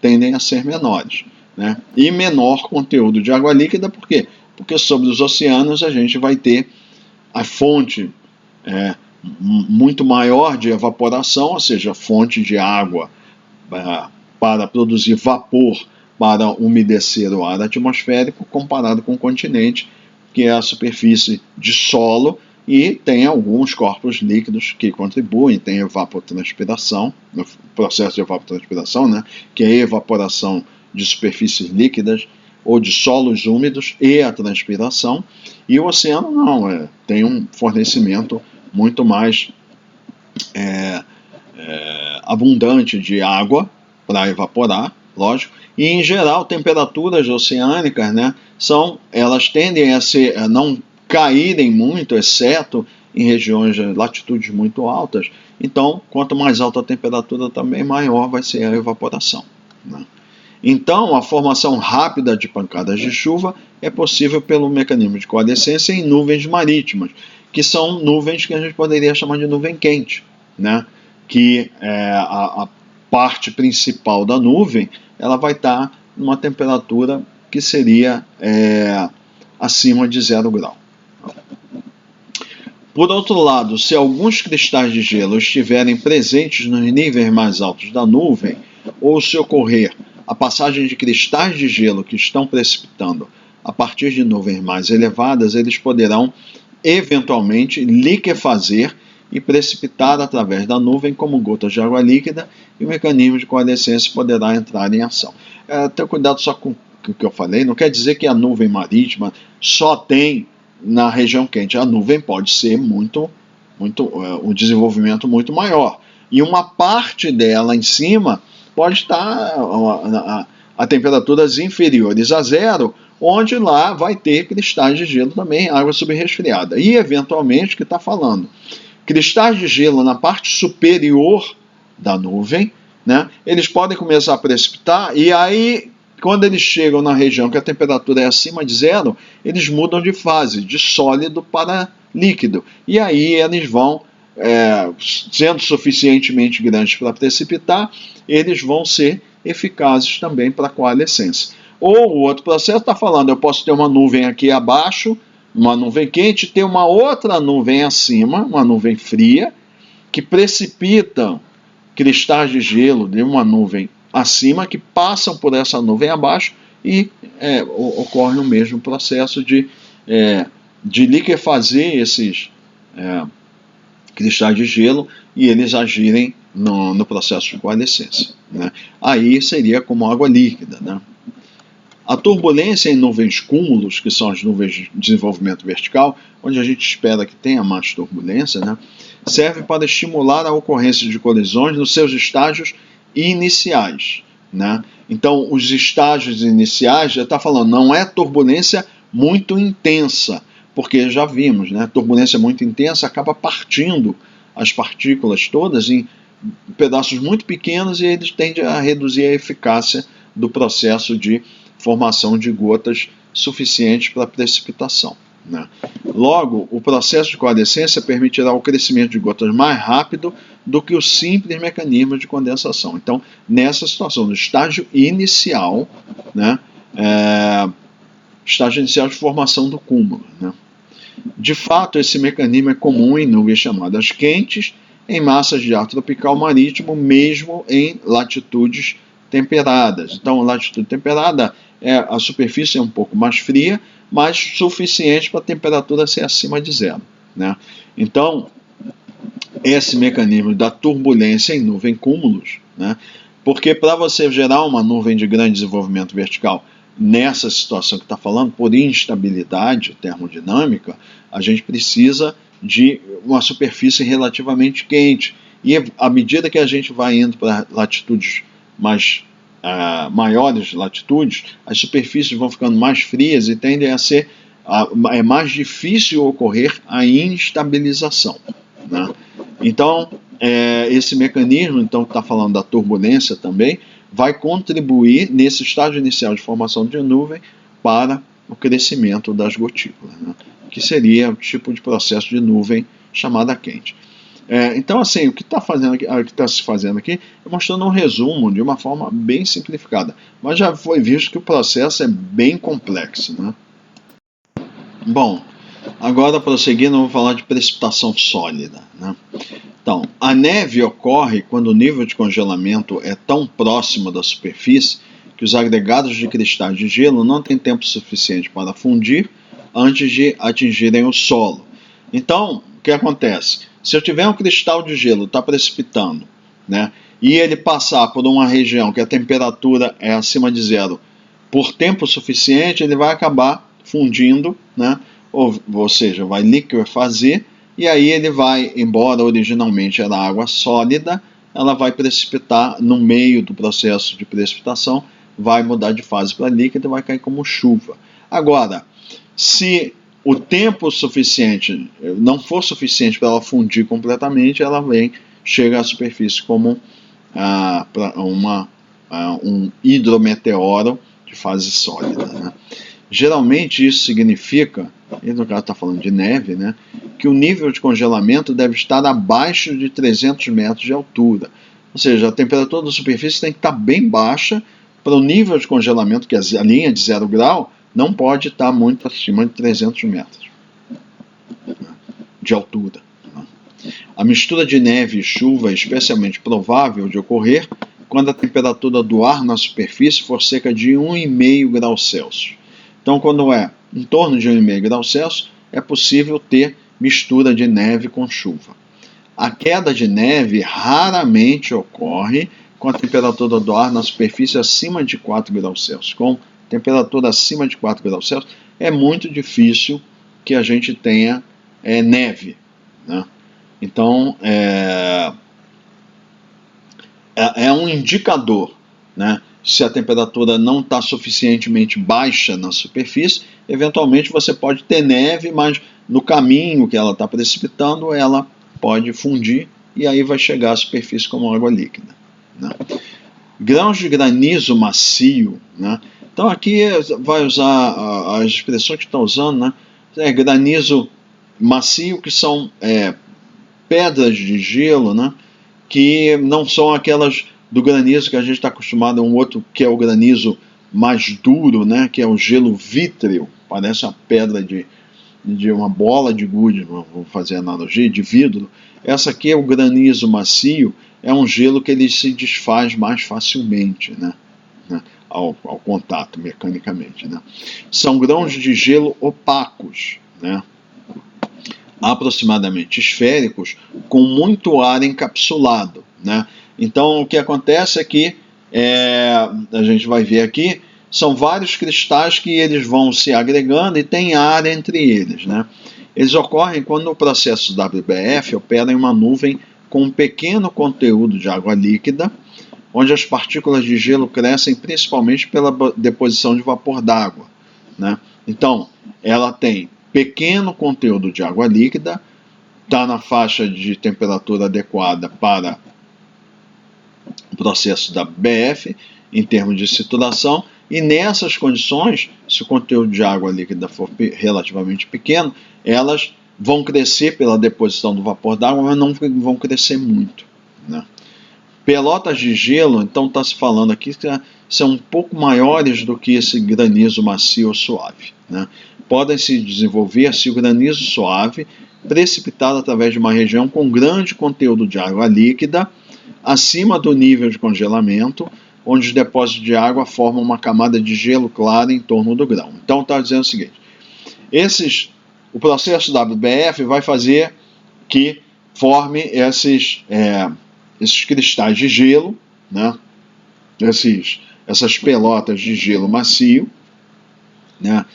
tendem a ser menores, né? E menor conteúdo de água líquida, por quê? Porque sobre os oceanos a gente vai ter a fonte muito maior de evaporação, ou seja, fonte de água para produzir vapor para umedecer o ar atmosférico, comparado com o continente, que é a superfície de solo, e tem alguns corpos líquidos que contribuem, tem evapotranspiração, no processo de evapotranspiração, né, que é a evaporação de superfícies líquidas ou de solos úmidos e a transpiração, e o oceano não, tem um fornecimento muito mais abundante de água para evaporar, lógico, e em geral temperaturas oceânicas, né, elas tendem a não caírem muito, exceto em regiões de latitudes muito altas. Então, quanto mais alta a temperatura também, maior vai ser a evaporação, né? Então, a formação rápida de pancadas de chuva é possível pelo mecanismo de coalescência em nuvens marítimas, que são nuvens que a gente poderia chamar de nuvem quente, né? Que a parte principal da nuvem ela vai estar numa temperatura que seria acima de 0 grau. Por outro lado, se alguns cristais de gelo estiverem presentes nos níveis mais altos da nuvem, ou se ocorrer a passagem de cristais de gelo que estão precipitando a partir de nuvens mais elevadas, eles poderão eventualmente liquefazer e precipitar através da nuvem como gotas de água líquida, e o mecanismo de coalescência poderá entrar em ação. Tenha cuidado só com o que eu falei, não quer dizer que a nuvem marítima só tem na região quente. A nuvem pode ser um desenvolvimento muito maior, e uma parte dela em cima pode estar a temperaturas inferiores a 0, onde lá vai ter cristais de gelo também, água subresfriada. E, eventualmente, o que está falando? Cristais de gelo na parte superior da nuvem, né, eles podem começar a precipitar, e aí, quando eles chegam na região que a temperatura é acima de 0, eles mudam de fase, de sólido para líquido. E aí eles vão, sendo suficientemente grandes para precipitar, eles vão ser eficazes também para a coalescência. Ou o outro processo está falando, eu posso ter uma nuvem aqui abaixo, uma nuvem quente, ter uma outra nuvem acima, uma nuvem fria, que precipita cristais de gelo de uma nuvem acima, que passam por essa nuvem abaixo, e ocorre o mesmo processo de liquefazer esses cristais de gelo e eles agirem no processo de coalescência, né? Aí seria como água líquida, né? A turbulência em nuvens cúmulos, que são as nuvens de desenvolvimento vertical, onde a gente espera que tenha mais turbulência, né, serve para estimular a ocorrência de colisões nos seus estágios iniciais, né? Então, os estágios iniciais, já está falando, não é turbulência muito intensa, porque já vimos, né, turbulência muito intensa acaba partindo as partículas todas em pedaços muito pequenos, e eles tendem a reduzir a eficácia do processo de formação de gotas suficientes para precipitação, né? Logo, o processo de coalescência permitirá o crescimento de gotas mais rápido do que o simples mecanismo de condensação. Então, nessa situação, no estágio inicial, né, estágio inicial de formação do cúmulo, né? De fato, esse mecanismo é comum em nuvens chamadas quentes, em massas de ar tropical marítimo, mesmo em latitudes temperadas. Então, latitude temperada, a superfície é um pouco mais fria, mas suficiente para a temperatura ser acima de 0, né? Então, esse mecanismo da turbulência em nuvem cúmulos, né? Porque para você gerar uma nuvem de grande desenvolvimento vertical nessa situação que está falando, por instabilidade termodinâmica, a gente precisa de uma superfície relativamente quente. E à medida que a gente vai indo para latitudes mais maiores latitudes, as superfícies vão ficando mais frias e tendem a ser é mais difícil ocorrer a instabilização, né? Então, esse mecanismo, então, que está falando da turbulência também, vai contribuir nesse estágio inicial de formação de nuvem para o crescimento das gotículas, né? Que seria o tipo de processo de nuvem chamada quente. Então, assim, o que está se fazendo aqui é mostrando um resumo de uma forma bem simplificada, mas já foi visto que o processo é bem complexo, né? Bom, agora prosseguindo, vamos falar de precipitação sólida, né? Então, a neve ocorre quando o nível de congelamento é tão próximo da superfície que os agregados de cristais de gelo não têm tempo suficiente para fundir antes de atingirem o solo. Então, o que acontece? Se eu tiver um cristal de gelo, está precipitando, né, e ele passar por uma região que a temperatura é acima de zero por tempo suficiente, ele vai acabar fundindo, né, ou seja, vai liquefazer, e aí ele vai, embora originalmente era água sólida, ela vai precipitar no meio do processo de precipitação, vai mudar de fase para líquida e vai cair como chuva. Agora, se o tempo suficiente não for suficiente para ela fundir completamente, ela chega à superfície como um hidrometeoro de fase sólida, né? Geralmente isso significa, e no caso está falando de neve, né, que o nível de congelamento deve estar abaixo de 300 metros de altura. Ou seja, a temperatura da superfície tem que estar bem baixa para o nível de congelamento, que é a linha de 0 grau, não pode estar muito acima de 300 metros de altura. A mistura de neve e chuva é especialmente provável de ocorrer quando a temperatura do ar na superfície for cerca de 1,5 graus Celsius. Então, quando é em torno de 1,5 graus Celsius, é possível ter mistura de neve com chuva. A queda de neve raramente ocorre com a temperatura do ar na superfície acima de 4 graus Celsius. Com temperatura acima de 4 graus Celsius, é muito difícil que a gente tenha neve, né? Então, é um indicador, né? Se a temperatura não está suficientemente baixa na superfície, eventualmente você pode ter neve, mas no caminho que ela está precipitando, ela pode fundir e aí vai chegar à superfície como água líquida, né? Grãos de granizo macio, né? Então aqui vai usar as expressões que está usando, né? Granizo macio, que são pedras de gelo, né? Que não são aquelas do granizo que a gente está acostumado a um outro, que é o granizo mais duro, né, que é o gelo vítreo, parece uma pedra de uma bola de gude, vou fazer a analogia, de vidro. Essa aqui é o granizo macio, é um gelo que ele se desfaz mais facilmente, né, ao contato mecanicamente, né. São grãos de gelo opacos, né, aproximadamente esféricos, com muito ar encapsulado, né. Então, o que acontece é que, a gente vai ver aqui, são vários cristais que eles vão se agregando e tem ar entre eles, né. Eles ocorrem quando o processo WBF opera em uma nuvem com um pequeno conteúdo de água líquida, onde as partículas de gelo crescem principalmente pela deposição de vapor d'água, né. Então, ela tem pequeno conteúdo de água líquida, está na faixa de temperatura adequada para o processo da BF, em termos de saturação, e nessas condições, se o conteúdo de água líquida for relativamente pequeno, elas vão crescer pela deposição do vapor d'água, mas não vão crescer muito, né? Pelotas de gelo, então está se falando aqui que são um pouco maiores do que esse granizo macio ou suave, né? Podem se desenvolver se o granizo suave precipitado através de uma região com grande conteúdo de água líquida, acima do nível de congelamento, onde os depósitos de água formam uma camada de gelo clara em torno do grão. Então está dizendo o seguinte, o processo WBF vai fazer que forme esses cristais de gelo, né? Essas pelotas de gelo macio, né?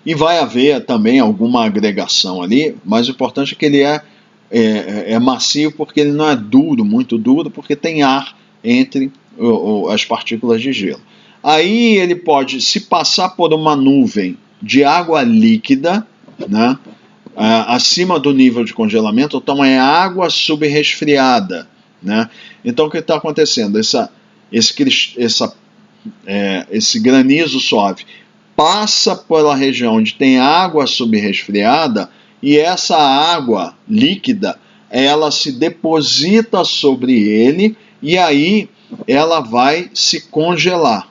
E vai haver também alguma agregação ali, mas o importante é que ele é macio porque ele não é duro, muito duro, porque tem ar entre as partículas de gelo. Aí ele pode, se passar por uma nuvem de água líquida, né, acima do nível de congelamento, então é água subresfriada, né? Então o que está acontecendo? Esse granizo suave passa pela região onde tem água subresfriada e essa água líquida ela se deposita sobre ele e aí ela vai se congelar,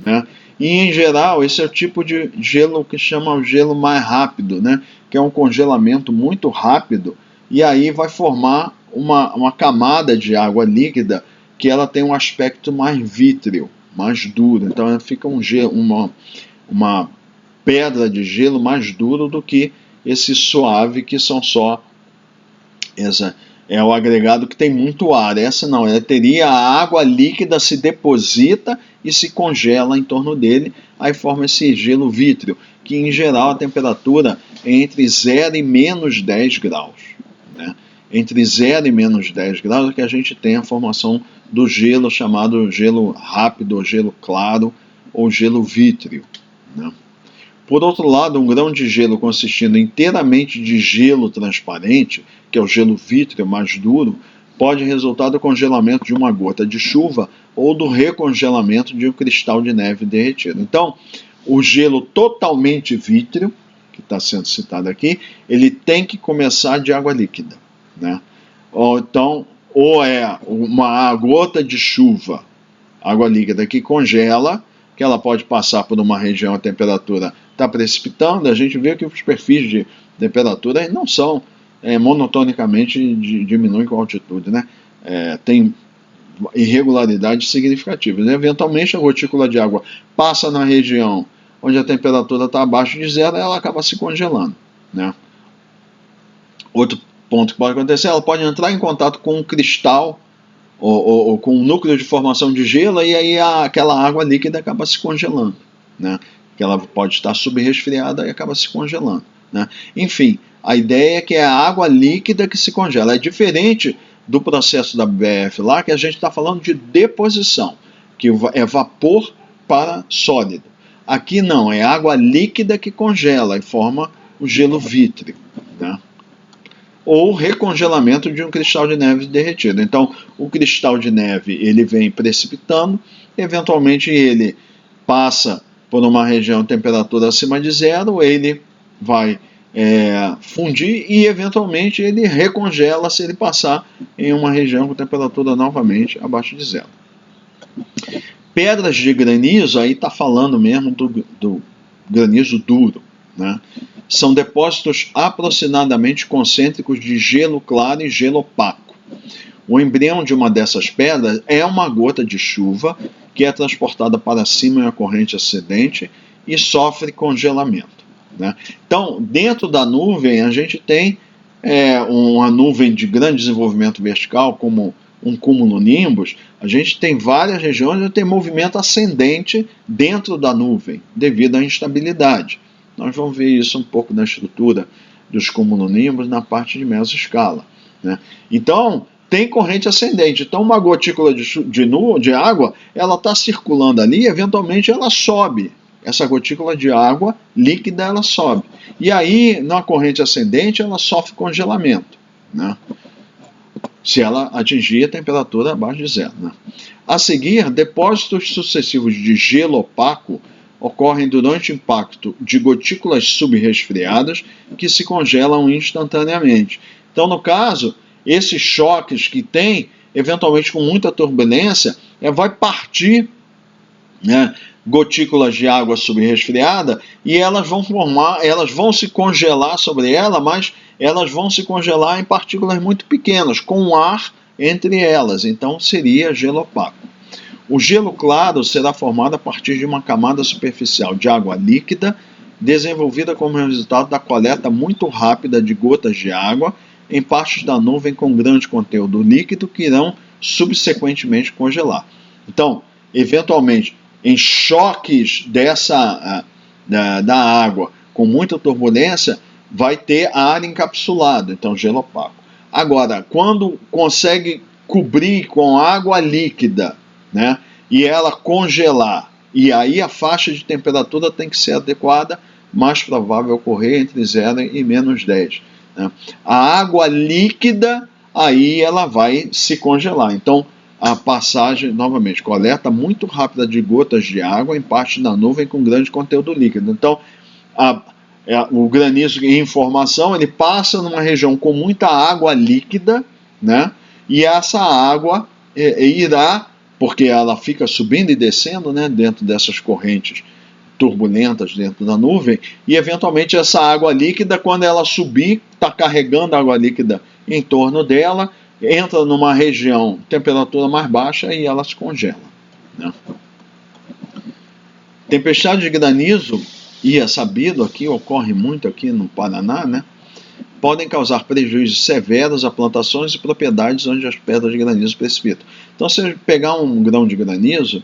né? E em geral esse é o tipo de gelo que chama o gelo mais rápido, né? Que é um congelamento muito rápido e aí vai formar uma camada de água líquida que ela tem um aspecto mais vítreo, mais duro. Então ela fica uma pedra de gelo mais duro do que esse suave que são só essa é o agregado que tem muito ar. Essa não, ela teria a água líquida se deposita e se congela em torno dele, aí forma esse gelo vítreo, que em geral a temperatura é entre 0 e menos 10 graus. Né? Entre 0 e menos 10 graus é que a gente tem a formação do gelo chamado gelo rápido, ou gelo claro, ou gelo vítreo. Né? Por outro lado, um grão de gelo consistindo inteiramente de gelo transparente, que é o gelo vítreo mais duro, pode resultar do congelamento de uma gota de chuva ou do recongelamento de um cristal de neve derretido. Então, o gelo totalmente vítreo, que está sendo citado aqui, ele tem que começar de água líquida, né? Ou é uma gota de chuva, água líquida que congela, que ela pode passar por uma região a temperatura está precipitando, a gente vê que os perfis de temperatura não são monotonicamente diminuem com a altitude, né? Tem irregularidades significativas. Eventualmente a gotícula de água passa na região onde a temperatura está abaixo de zero, ela acaba se congelando, né? Outro ponto que pode acontecer, ela pode entrar em contato com um cristal ou com um núcleo de formação de gelo e aí aquela água líquida acaba se congelando, né? Que ela pode estar subresfriada e acaba se congelando, né? Enfim, a ideia é que é a água líquida que se congela. É diferente do processo da BF lá, que a gente está falando de deposição, que é vapor para sólido. Aqui não, é água líquida que congela e forma o gelo vítreo, né? Ou recongelamento de um cristal de neve derretido. Então, o cristal de neve ele vem precipitando, eventualmente ele passa por uma região de temperatura acima de zero, ele vai fundir e eventualmente ele recongela se ele passar em uma região com temperatura novamente abaixo de zero. Pedras de granizo, aí está falando mesmo do granizo duro, né? São depósitos aproximadamente concêntricos de gelo claro e gelo opaco. O embrião de uma dessas pedras é uma gota de chuva que é transportada para cima em uma corrente ascendente e sofre congelamento, né? Então, dentro da nuvem, a gente tem uma nuvem de grande desenvolvimento vertical, como um cumulonimbus. A gente tem várias regiões onde tem movimento ascendente dentro da nuvem, devido à instabilidade. Nós vamos ver isso um pouco na estrutura dos cumulonimbus na parte de mesoscala, né? Então, tem corrente ascendente. Então, uma gotícula de água, ela está circulando ali, eventualmente ela sobe. Essa gotícula de água líquida, ela sobe. E aí, na corrente ascendente, ela sofre congelamento, né? Se ela atingir a temperatura abaixo de zero, né? A seguir, depósitos sucessivos de gelo opaco ocorrem durante o impacto de gotículas subresfriadas que se congelam instantaneamente. Então, no caso, esses choques que tem, eventualmente com muita turbulência, vai partir, né, gotículas de água subresfriada e elas vão se congelar sobre ela, mas elas vão se congelar em partículas muito pequenas, com ar entre elas. Então, seria gelo opaco. O gelo claro será formado a partir de uma camada superficial de água líquida, desenvolvida como resultado da coleta muito rápida de gotas de água em partes da nuvem com grande conteúdo líquido que irão subsequentemente congelar. Então, eventualmente, em choques da água com muita turbulência, vai ter ar encapsulado, então gelo opaco. Agora, quando consegue cobrir com água líquida né, e ela congelar, e aí a faixa de temperatura tem que ser adequada, mais provável ocorrer entre 0 e menos 10. Né. A água líquida, aí ela vai se congelar. Então, a passagem, novamente, coleta muito rápida de gotas de água em parte da nuvem com grande conteúdo líquido. Então, o granizo em formação, ele passa numa região com muita água líquida, né? E essa água irá, porque ela fica subindo e descendo, né, dentro dessas correntes turbulentas dentro da nuvem, e eventualmente essa água líquida, quando ela subir, está carregando a água líquida em torno dela, entra numa região temperatura mais baixa e ela se congela. Né? Tempestade de granizo, e é sabido aqui, ocorre muito aqui no Paraná, né? Podem causar prejuízos severos a plantações e propriedades onde as pedras de granizo precipitam. Então, se a gente pegar um grão de granizo,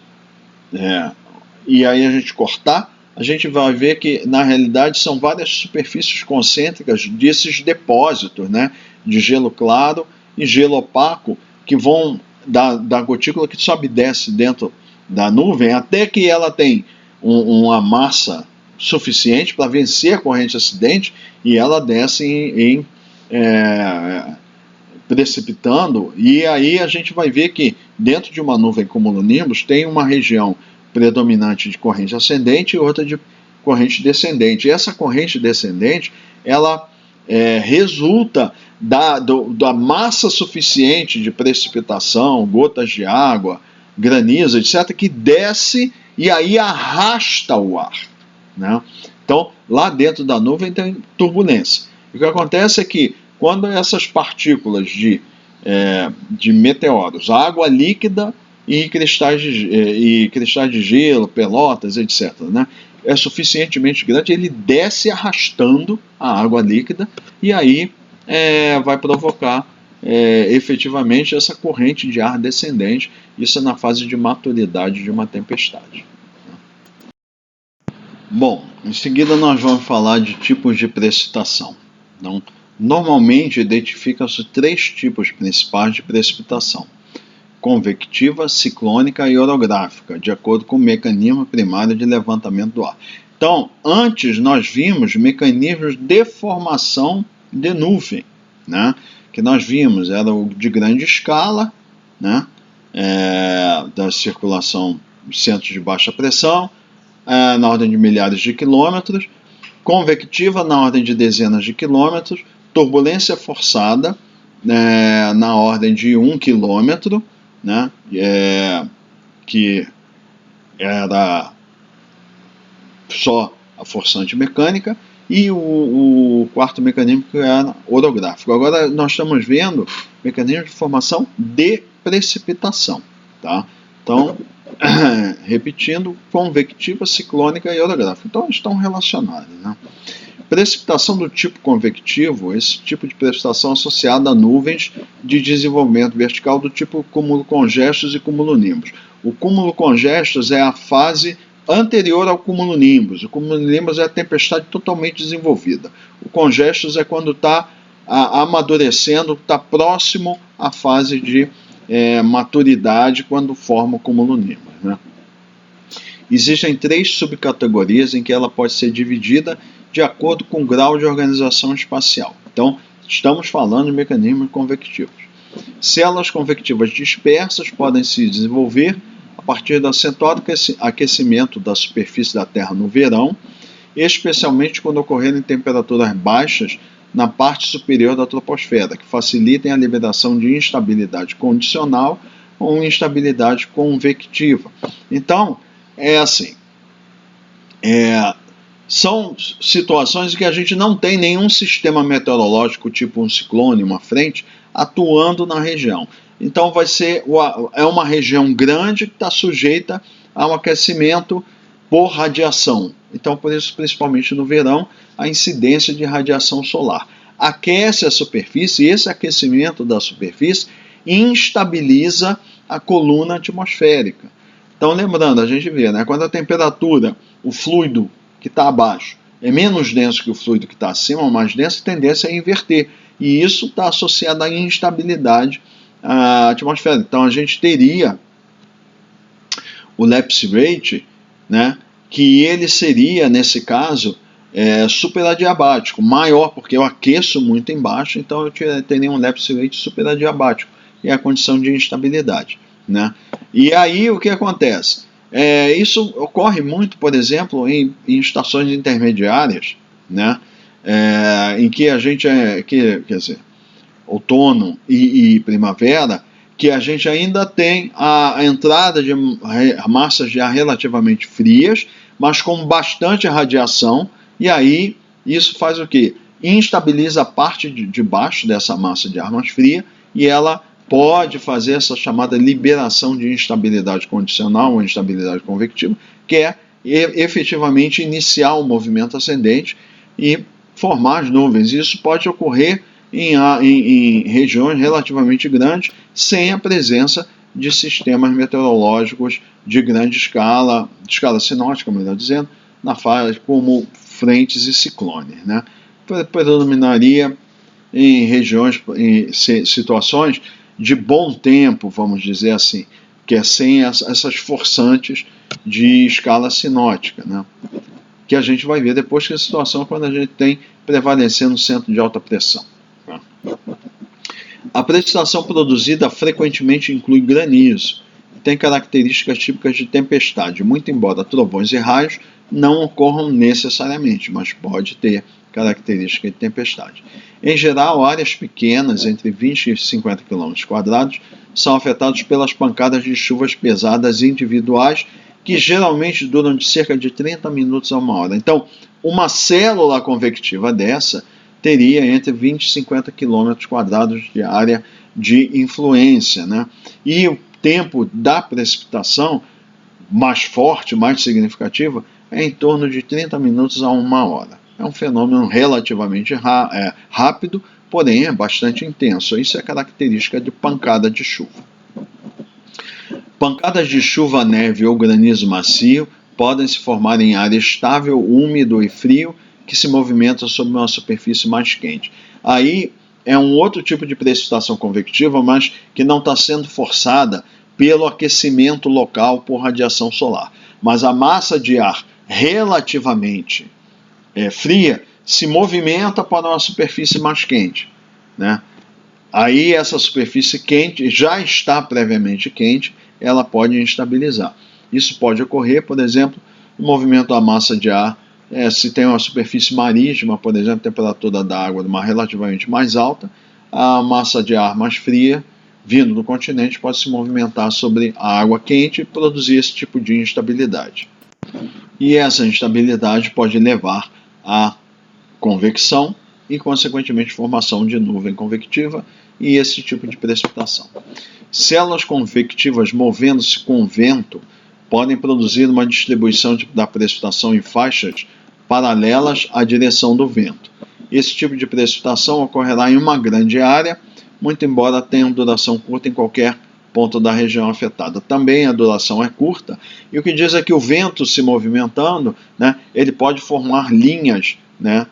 e aí a gente cortar, a gente vai ver que, na realidade, são várias superfícies concêntricas desses depósitos, né, de gelo claro e gelo opaco, que vão da gotícula que sobe e desce dentro da nuvem, até que ela tem uma massa suficiente para vencer a corrente acidente, e ela desce precipitando, e aí a gente vai ver que dentro de uma nuvem cumulonimbus tem uma região predominante de corrente ascendente e outra de corrente descendente. E essa corrente descendente, ela resulta da massa suficiente de precipitação, gotas de água, granizo, etc., que desce e aí arrasta o ar. Né? Então, lá dentro da nuvem tem turbulência. E o que acontece é que, quando essas partículas de meteoros, água líquida e cristais de gelo, pelotas, etc., né, é suficientemente grande, ele desce arrastando a água líquida e aí vai provocar efetivamente essa corrente de ar descendente. Isso é na fase de maturidade de uma tempestade. Bom, em seguida nós vamos falar de tipos de precipitação. Então, normalmente identificam-se 3 tipos principais de precipitação: convectiva, ciclônica e orográfica, de acordo com o mecanismo primário de levantamento do ar. Então, antes nós vimos mecanismos de formação de nuvem, né? Que nós vimos, era o de grande escala, né? Da circulação de centros de baixa pressão, na ordem de milhares de quilômetros, convectiva na ordem de dezenas de quilômetros, turbulência forçada na ordem de 1 quilômetro, né, que era só a forçante mecânica, e o quarto mecanismo, que era orográfico. Agora nós estamos vendo mecanismos de formação de precipitação. Tá? Então, repetindo, convectiva, ciclônica e orográfica. Então, eles estão relacionados. Né? Precipitação do tipo convectivo, esse tipo de precipitação associada a nuvens de desenvolvimento vertical do tipo cúmulo congestos e cumulonimbus. O cúmulo congestos é a fase anterior ao cumulonimbus. O cumulonimbus é a tempestade totalmente desenvolvida. O congestos é quando está amadurecendo, está próximo à fase de maturidade, quando forma o cumulonimbus. Né? Existem 3 subcategorias em que ela pode ser dividida de acordo com o grau de organização espacial. Então, estamos falando de mecanismos convectivos. Células convectivas dispersas podem se desenvolver a partir do acentuado aquecimento da superfície da Terra no verão, especialmente quando ocorrerem temperaturas baixas na parte superior da troposfera, que facilitem a liberação de instabilidade condicional ou instabilidade convectiva. Então, assim, são situações em que a gente não tem nenhum sistema meteorológico, tipo um ciclone, uma frente, atuando na região. Então é uma região grande que está sujeita a um aquecimento por radiação. Então, por isso, principalmente no verão, a incidência de radiação solar aquece a superfície, e esse aquecimento da superfície instabiliza a coluna atmosférica. Então, lembrando, a gente vê, né, quando a temperatura, o fluido que está abaixo é menos denso que o fluido que está acima, ou mais denso, a tendência é inverter. E isso está associado à instabilidade atmosférica. Então, a gente teria o lapse rate, né, que ele seria, nesse caso, superadiabático, maior, porque eu aqueço muito embaixo, então eu teria um lapse rate superadiabático, que é a condição de instabilidade, né? E aí o que acontece? Isso ocorre muito, por exemplo, em estações intermediárias, né? Em que a gente quer dizer, outono e primavera, que a gente ainda tem a entrada de massas de ar relativamente frias, mas com bastante radiação, e aí isso faz o quê? Instabiliza a parte de baixo dessa massa de ar mais fria, e ela pode fazer essa chamada liberação de instabilidade condicional ou instabilidade convectiva, que é efetivamente iniciar o movimento ascendente e formar as nuvens. Isso pode ocorrer em regiões relativamente grandes, sem a presença de sistemas meteorológicos de grande escala sinótica, melhor dizendo, na fase como frentes e ciclones, né? Predominaria em regiões, em situações de bom tempo, vamos dizer assim, que é sem essas forçantes de escala sinótica, né? Que a gente vai ver depois, que a situação é quando a gente tem prevalecendo o centro de alta pressão. A precipitação produzida frequentemente inclui granizo, e tem características típicas de tempestade, muito embora trovões e raios não ocorram necessariamente, mas pode ter característica de tempestade. Em geral, áreas pequenas, entre 20 e 50 km², são afetadas pelas pancadas de chuvas pesadas individuais, que geralmente duram de cerca de 30 minutos a 1 hora. Então, uma célula convectiva dessa teria entre 20 e 50 km² de área de influência, né? E o tempo da precipitação mais forte, mais significativa, é em torno de 30 minutos a 1 hora. É um fenômeno relativamente rápido, porém é bastante intenso. Isso é característica de pancada de chuva. Pancadas de chuva, neve ou granizo macio podem se formar em área estável, úmido e frio, que se movimenta sobre uma superfície mais quente. Aí é um outro tipo de precipitação convectiva, mas que não está sendo forçada pelo aquecimento local por radiação solar. Mas a massa de ar relativamente fria se movimenta para uma superfície mais quente, né? Aí essa superfície quente já está previamente quente, ela pode instabilizar. Isso pode ocorrer, por exemplo, no movimento da massa de ar, se tem uma superfície marítima, por exemplo, a temperatura da água relativamente mais alta, a massa de ar mais fria, vindo do continente, pode se movimentar sobre a água quente e produzir esse tipo de instabilidade. E essa instabilidade pode levar à convecção e, consequentemente, formação de nuvem convectiva e esse tipo de precipitação. Células convectivas movendo-se com o vento podem produzir uma distribuição da precipitação em faixas paralelas à direção do vento. Esse tipo de precipitação ocorrerá em uma grande área, muito embora tenha duração curta em qualquer ponto da região afetada. Também a duração é curta, e o que diz é que o vento se movimentando, né, ele pode formar linhas, né,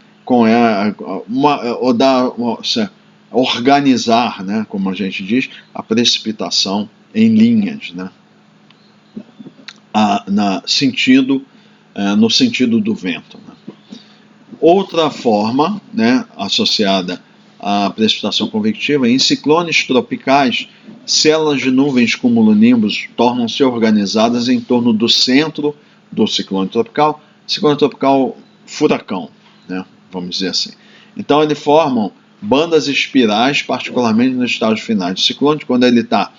organizar, né, como a gente diz, a precipitação em linhas, né, no sentido do vento, né. Outra forma, né, associada à precipitação convectiva, em ciclones tropicais, células de nuvens cumulonimbus tornam-se organizadas em torno do centro do ciclone tropical furacão, né, vamos dizer assim. Então, eles formam bandas espirais, particularmente nos estágios finais do ciclone, quando ele está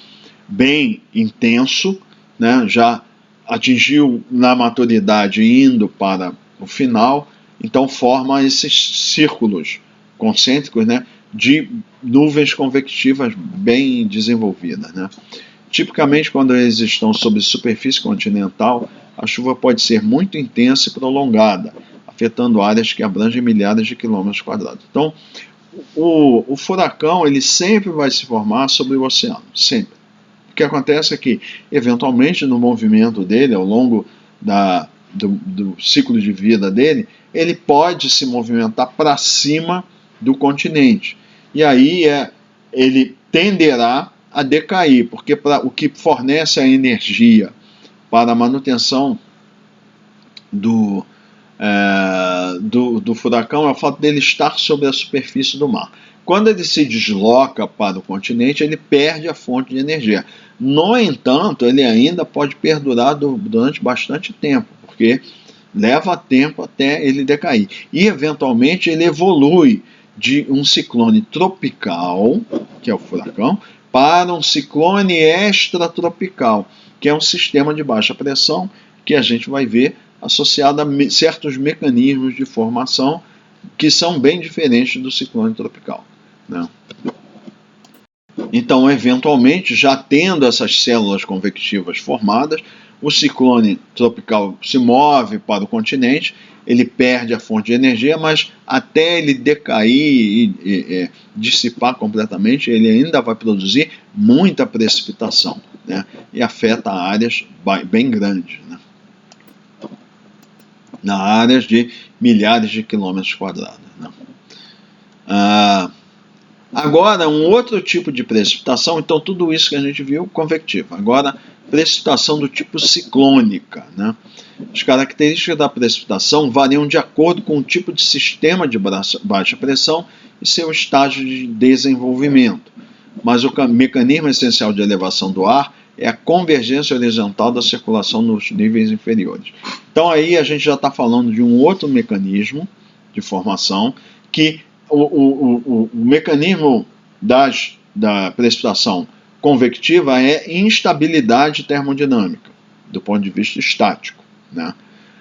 bem intenso, né, já atingiu na maturidade indo para o final, então forma esses círculos concêntricos, né, de nuvens convectivas bem desenvolvidas, né. Tipicamente, quando eles estão sobre superfície continental, a chuva pode ser muito intensa e prolongada, afetando áreas que abrangem milhares de quilômetros quadrados. Então, o furacão ele sempre vai se formar sobre o oceano, sempre. O que acontece é que, eventualmente, no movimento dele, ao longo do ciclo de vida dele, ele pode se movimentar para cima do continente. E aí ele tenderá a decair, porque o que fornece a energia para a manutenção do furacão é o fato dele estar sobre a superfície do mar. Quando ele se desloca para o continente, ele perde a fonte de energia. No entanto, ele ainda pode perdurar durante bastante tempo, porque leva tempo até ele decair. E, eventualmente, ele evolui de um ciclone tropical, que é o furacão, para um ciclone extratropical, que é um sistema de baixa pressão que a gente vai ver associado a certos mecanismos de formação que são bem diferentes do ciclone tropical, né? Então, eventualmente, já tendo essas células convectivas formadas, o ciclone tropical se move para o continente, ele perde a fonte de energia, mas até ele decair e dissipar completamente, ele ainda vai produzir muita precipitação, né? E afeta áreas bem grandes, né? Na áreas de milhares de quilômetros quadrados, né? Agora, um outro tipo de precipitação, então tudo isso que a gente viu, convectiva. Agora, precipitação do tipo ciclônica, né? As características da precipitação variam de acordo com o tipo de sistema de baixa pressão e seu estágio de desenvolvimento. Mas o mecanismo essencial de elevação do ar é a convergência horizontal da circulação nos níveis inferiores. Então aí a gente já está falando de um outro mecanismo de formação, que o mecanismo da precipitação convectiva é instabilidade termodinâmica, do ponto de vista estático, né?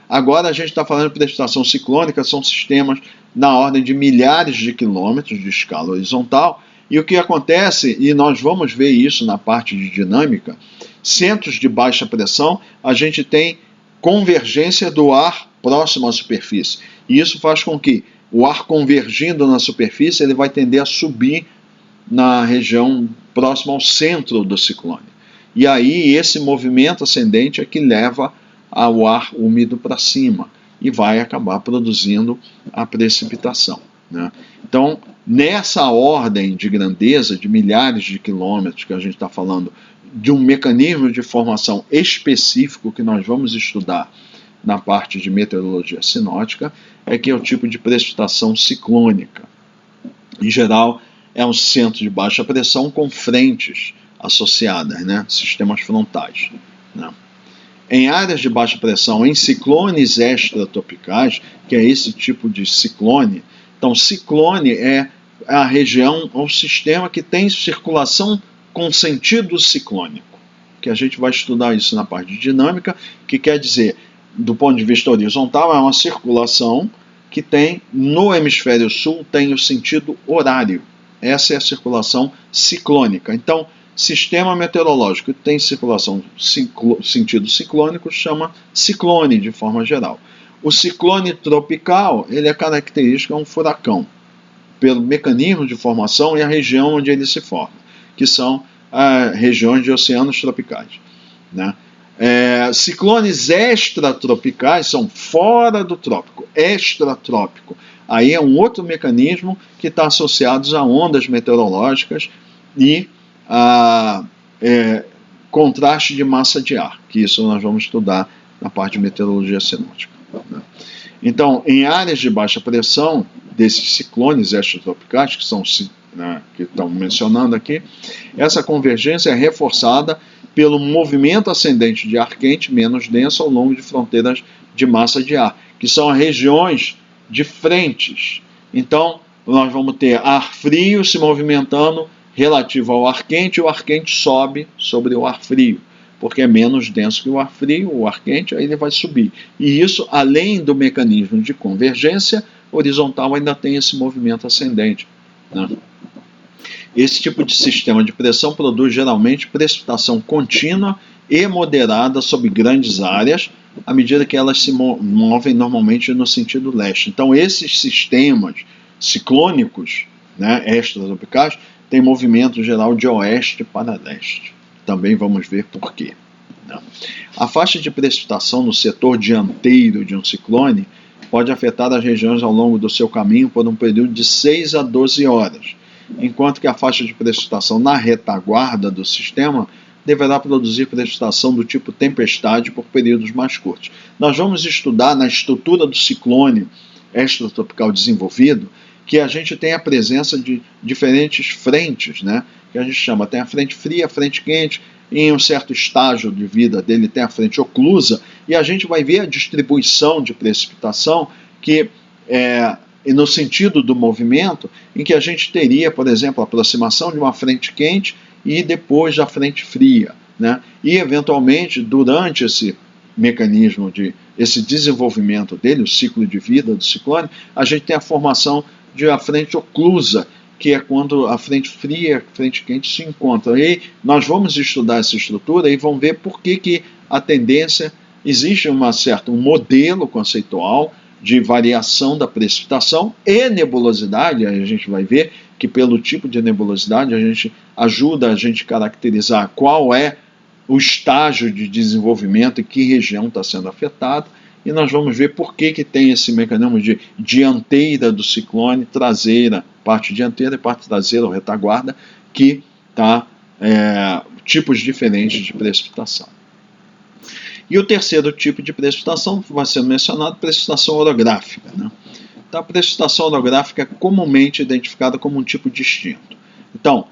Agora a gente está falando de precipitação ciclônica, são sistemas na ordem de milhares de quilômetros de escala horizontal, e o que acontece, e nós vamos ver isso na parte de dinâmica, centros de baixa pressão, a gente tem convergência do ar próximo à superfície, e isso faz com que o ar convergindo na superfície, ele vai tender a subir na região próxima ao centro do ciclone. E aí esse movimento ascendente é que leva o ar úmido para cima e vai acabar produzindo a precipitação, né? Então, nessa ordem de grandeza, de milhares de quilômetros que a gente está falando, de um mecanismo de formação específico que nós vamos estudar na parte de meteorologia sinótica, é que é o tipo de precipitação ciclônica. Em geral, é um centro de baixa pressão com frentes associadas, né? Sistemas frontais, né? Em áreas de baixa pressão, em ciclones extratropicais, que é esse tipo de ciclone, então ciclone é a região, ou sistema que tem circulação com sentido ciclônico, que a gente vai estudar isso na parte de dinâmica, que quer dizer, do ponto de vista horizontal, é uma circulação que tem, no hemisfério sul, tem o sentido horário. Essa é a circulação ciclônica. Então, sistema meteorológico que tem circulação sentido ciclônico chama ciclone de forma geral. O ciclone tropical, ele é característico de um furacão, pelo mecanismo de formação e a região onde ele se forma, que são regiões de oceanos tropicais, né? Ciclones extratropicais são fora do trópico, extratrópico. Aí é um outro mecanismo que está associado a ondas meteorológicas e contraste de massa de ar, que isso nós vamos estudar na parte de meteorologia sinótica, né? Então, em áreas de baixa pressão, desses ciclones extratropicais, que são, né, que estão mencionando aqui, essa convergência é reforçada pelo movimento ascendente de ar quente menos denso ao longo de fronteiras de massa de ar, que são as regiões de frentes. Então, nós vamos ter ar frio se movimentando relativo ao ar quente, e o ar quente sobe sobre o ar frio, porque é menos denso que o ar frio, o ar quente, aí ele vai subir. E isso, além do mecanismo de convergência horizontal, ainda tem esse movimento ascendente, né? Esse tipo de sistema de pressão produz geralmente precipitação contínua e moderada sobre grandes áreas, à medida que elas se movem normalmente no sentido leste. Então, esses sistemas ciclônicos, né, extratropicais, têm movimento geral de oeste para leste. Também vamos ver por quê, né? A faixa de precipitação no setor dianteiro de um ciclone pode afetar as regiões ao longo do seu caminho por um período de 6 a 12 horas, enquanto que a faixa de precipitação na retaguarda do sistema deverá produzir precipitação do tipo tempestade por períodos mais curtos. Nós vamos estudar na estrutura do ciclone extratropical desenvolvido que a gente tem a presença de diferentes frentes, né? Que a gente chama, tem a frente fria, a frente quente, em um certo estágio de vida dele tem a frente oclusa, e a gente vai ver a distribuição de precipitação que no sentido do movimento, em que a gente teria, por exemplo, a aproximação de uma frente quente e depois da frente fria, né? E eventualmente, durante esse mecanismo esse desenvolvimento dele, o ciclo de vida do ciclone, a gente tem a formação de a frente oclusa, que é quando a frente fria e a frente quente se encontram. E nós vamos estudar essa estrutura e vamos ver por que a tendência, existe um modelo conceitual de variação da precipitação e nebulosidade. Aí a gente vai ver que pelo tipo de nebulosidade a gente ajuda a gente caracterizar qual é o estágio de desenvolvimento e que região está sendo afetada. E nós vamos ver por que tem esse mecanismo de dianteira do ciclone, traseira, parte dianteira e parte traseira ou retaguarda, que está tipos diferentes de precipitação. E o terceiro tipo de precipitação que vai ser mencionado, precipitação orográfica, né? Então, a precipitação orográfica é comumente identificada como um tipo distinto. Então,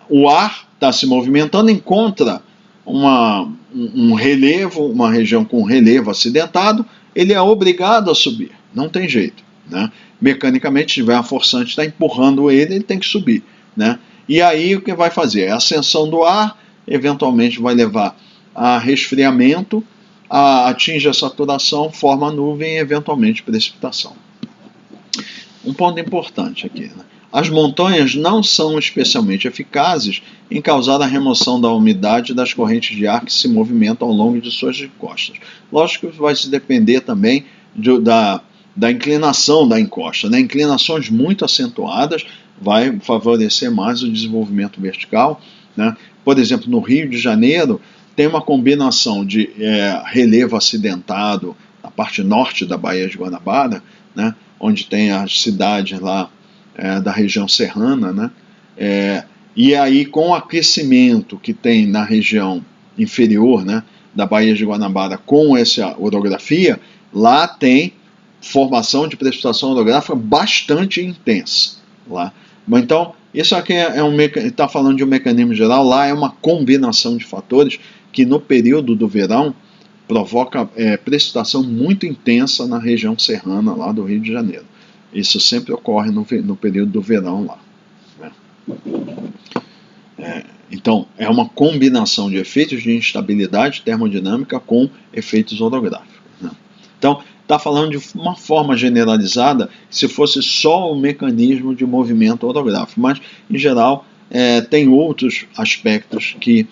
o ar está se movimentando, encontra um relevo, uma região com relevo acidentado, ele é obrigado a subir, não tem jeito, né? Mecanicamente, se tiver uma forçante está empurrando ele tem que subir, né? E aí o que vai fazer? A ascensão do ar eventualmente vai levar a resfriamento, atinge a saturação, forma nuvem e eventualmente precipitação. Um ponto importante aqui, né? As montanhas não são especialmente eficazes em causar a remoção da umidade das correntes de ar que se movimentam ao longo de suas encostas. Lógico que vai se depender também da inclinação da encosta, né? Inclinações muito acentuadas vai favorecer mais o desenvolvimento vertical, né? Por exemplo, no Rio de Janeiro tem uma combinação de relevo acidentado na parte norte da Baía de Guanabara, né? Onde tem as cidades lá da região serrana, né? E aí com o aquecimento que tem na região inferior, né, da Baía de Guanabara com essa orografia, lá tem formação de precipitação orográfica bastante intensa lá. Então, isso aqui está falando de um mecanismo geral, lá é uma combinação de fatores que no período do verão provoca precipitação muito intensa na região serrana lá do Rio de Janeiro. Isso sempre ocorre no período do verão lá, né? Então, é uma combinação de efeitos de instabilidade termodinâmica com efeitos orográficos, né? Então, está falando de uma forma generalizada, se fosse só o mecanismo de movimento orográfico, mas, em geral, tem outros aspectos que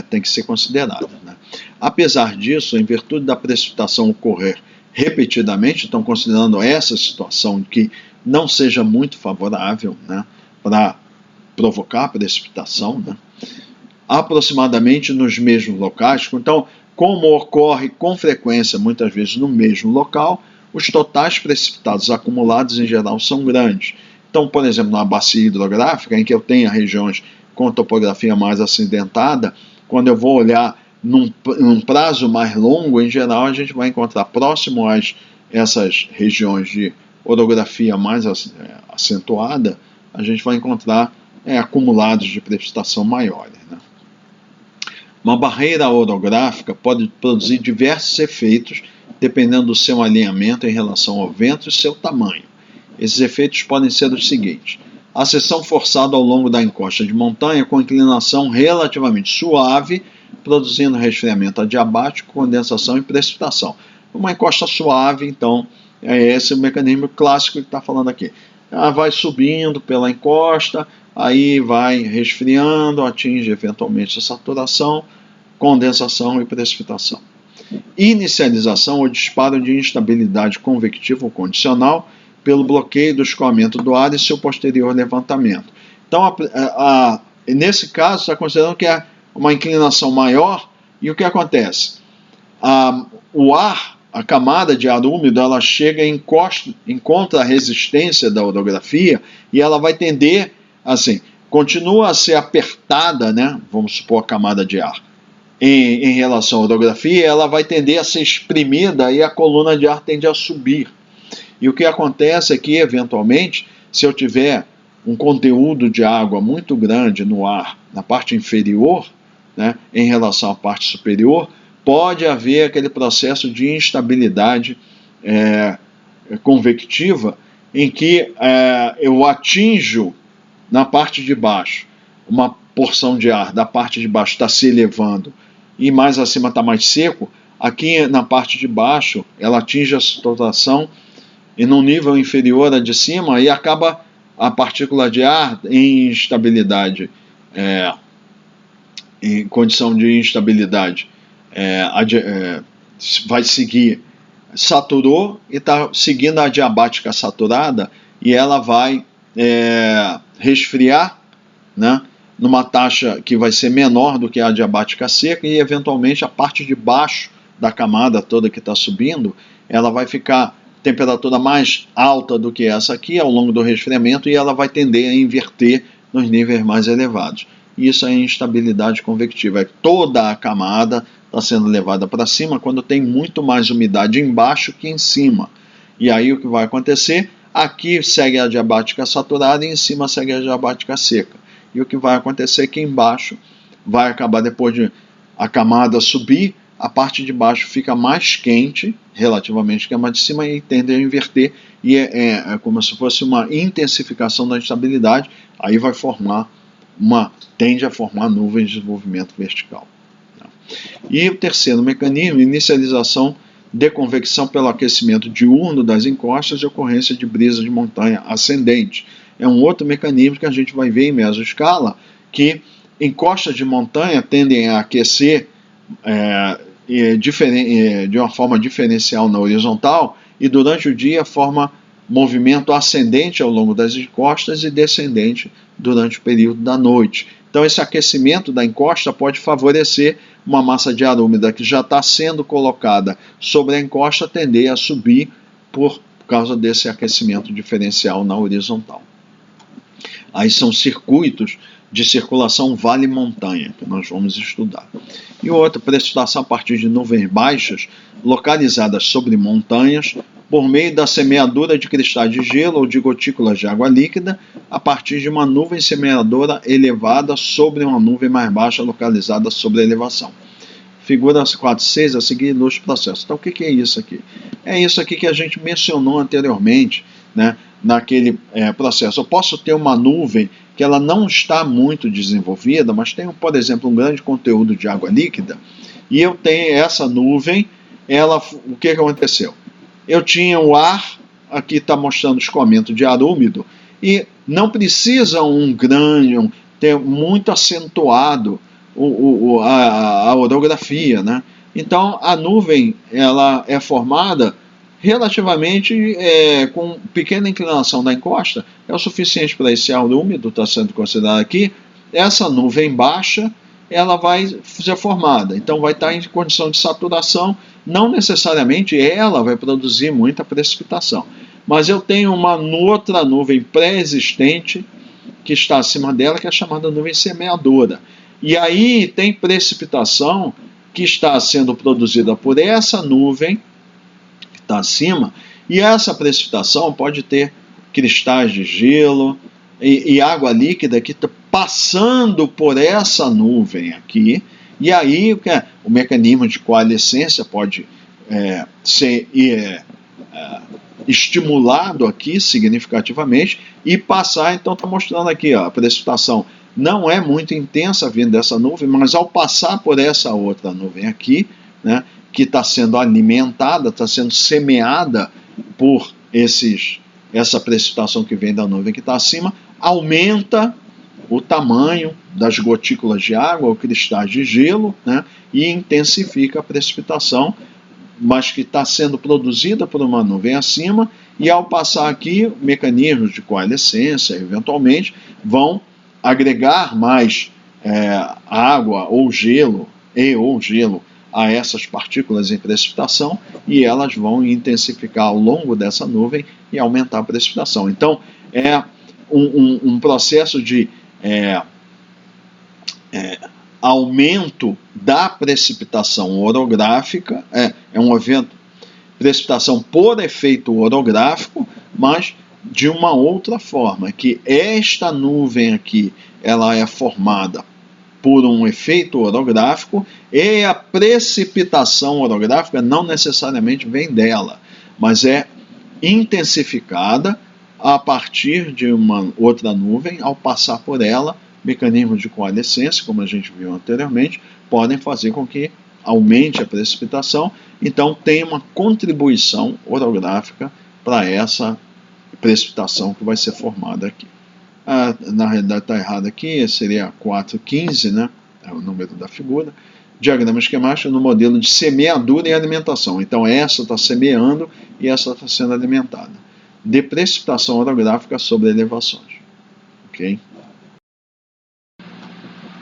tem que ser considerados, né? Apesar disso, em virtude da precipitação ocorrer repetidamente, estão considerando essa situação que não seja muito favorável, né, para provocar precipitação, né, aproximadamente nos mesmos locais. Então, como ocorre com frequência, muitas vezes no mesmo local, os totais precipitados acumulados em geral são grandes. Então, por exemplo, na bacia hidrográfica, em que eu tenho regiões com topografia mais acidentada, quando eu vou olhar num prazo mais longo, em geral, a gente vai encontrar próximo a essas regiões de orografia mais acentuada, a gente vai encontrar acumulados de precipitação maiores, né? Uma barreira orográfica pode produzir diversos efeitos, dependendo do seu alinhamento em relação ao vento e seu tamanho. Esses efeitos podem ser os seguintes: acessão forçada ao longo da encosta de montanha com inclinação relativamente suave, produzindo resfriamento adiabático, condensação e precipitação. Uma encosta suave, então, é esse o mecanismo clássico que está falando aqui. Ela vai subindo pela encosta, aí vai resfriando, atinge eventualmente a saturação, condensação e precipitação. Inicialização ou disparo de instabilidade convectiva ou condicional pelo bloqueio do escoamento do ar e seu posterior levantamento. Então, nesse caso, está considerando que é uma inclinação maior, e o que acontece? O ar, a camada de ar úmido, ela chega e encontra a resistência da orografia, e ela vai tender, assim, continua a ser apertada, né? Vamos supor a camada de ar, em relação à orografia, ela vai tender a ser espremida e a coluna de ar tende a subir. E o que acontece é que, eventualmente, se eu tiver um conteúdo de água muito grande no ar, na parte inferior, né, em relação à parte superior, pode haver aquele processo de instabilidade convectiva, em que eu atinjo na parte de baixo uma porção de ar da parte de baixo está se elevando e mais acima está mais seco, aqui na parte de baixo ela atinge a saturação e num nível inferior à de cima e acaba a partícula de ar em instabilidade, em condição de instabilidade, vai seguir, saturou e está seguindo a adiabática saturada e ela vai resfriar, né, numa taxa que vai ser menor do que a adiabática seca e eventualmente a parte de baixo da camada toda que está subindo, ela vai ficar temperatura mais alta do que essa aqui ao longo do resfriamento e ela vai tender a inverter nos níveis mais elevados. Isso é instabilidade convectiva, toda a camada está sendo levada para cima quando tem muito mais umidade embaixo que em cima. E aí o que vai acontecer? Aqui segue a adiabática saturada e em cima segue a adiabática seca. E o que vai acontecer é que embaixo vai acabar, depois de a camada subir, a parte de baixo fica mais quente, relativamente, que a de cima, e tende a inverter, e é como se fosse uma intensificação da instabilidade, aí vai formar tende a formar nuvens de desenvolvimento vertical. E o terceiro mecanismo, inicialização de convecção pelo aquecimento diurno das encostas e ocorrência de brisas de montanha ascendente. É um outro mecanismo que a gente vai ver em mesoscala, que encostas de montanha tendem a aquecer de uma forma diferencial na horizontal e durante o dia forma movimento ascendente ao longo das encostas e descendente durante o período da noite. Então esse aquecimento da encosta pode favorecer uma massa de ar úmida que já está sendo colocada sobre a encosta tender a subir por causa desse aquecimento diferencial na horizontal. Aí são circuitos de circulação vale-montanha, que nós vamos estudar. E outra, precipitação a partir de nuvens baixas, localizadas sobre montanhas, por meio da semeadura de cristais de gelo ou de gotículas de água líquida, a partir de uma nuvem semeadora elevada sobre uma nuvem mais baixa localizada sobre a elevação. Figura 4.6 a seguir ilustra o processo. Então, o que é isso aqui? É isso aqui que a gente mencionou anteriormente, né, naquele processo. Eu posso ter uma nuvem que ela não está muito desenvolvida, mas tem, por exemplo, um grande conteúdo de água líquida, e eu tenho essa nuvem, o que aconteceu? Eu tinha o ar, aqui está mostrando o escoamento de ar úmido, e não precisa ter muito acentuado a orografia, né? Então a nuvem ela é formada relativamente com pequena inclinação da encosta, é o suficiente para esse ar úmido, está sendo considerado aqui. Essa nuvem baixa ela vai ser formada, então vai estar em condição de saturação, não necessariamente ela vai produzir muita precipitação, mas eu tenho uma outra nuvem pré-existente que está acima dela, que é chamada nuvem semeadora, e aí tem precipitação que está sendo produzida por essa nuvem que está acima, e essa precipitação pode ter cristais de gelo e água líquida que está passando por essa nuvem aqui, e aí o mecanismo de coalescência pode ser estimulado aqui significativamente e passar. Então está mostrando aqui, ó, a precipitação não é muito intensa vindo dessa nuvem, mas ao passar por essa outra nuvem aqui, né, que está sendo alimentada, está sendo semeada por essa precipitação que vem da nuvem que está acima, aumenta o tamanho das gotículas de água, ou cristais de gelo, né, e intensifica a precipitação, mas que está sendo produzida por uma nuvem acima, e ao passar aqui, mecanismos de coalescência, eventualmente, vão agregar mais água ou gelo a essas partículas em precipitação, e elas vão intensificar ao longo dessa nuvem e aumentar a precipitação. Então, é um processo de aumento da precipitação orográfica, é um evento, precipitação por efeito orográfico, mas de uma outra forma, que esta nuvem aqui, ela é formada por um efeito orográfico e a precipitação orográfica não necessariamente vem dela, mas é intensificada a partir de uma outra nuvem ao passar por ela. Mecanismos de coalescência, como a gente viu anteriormente, podem fazer com que aumente a precipitação, então tem uma contribuição orográfica para essa precipitação que vai ser formada aqui. Na realidade está errado aqui, seria 415, né? É o número da figura. Diagrama esquemático no modelo de semeadura e alimentação. Então essa está semeando e essa está sendo alimentada. De precipitação orográfica sobre elevações. Ok?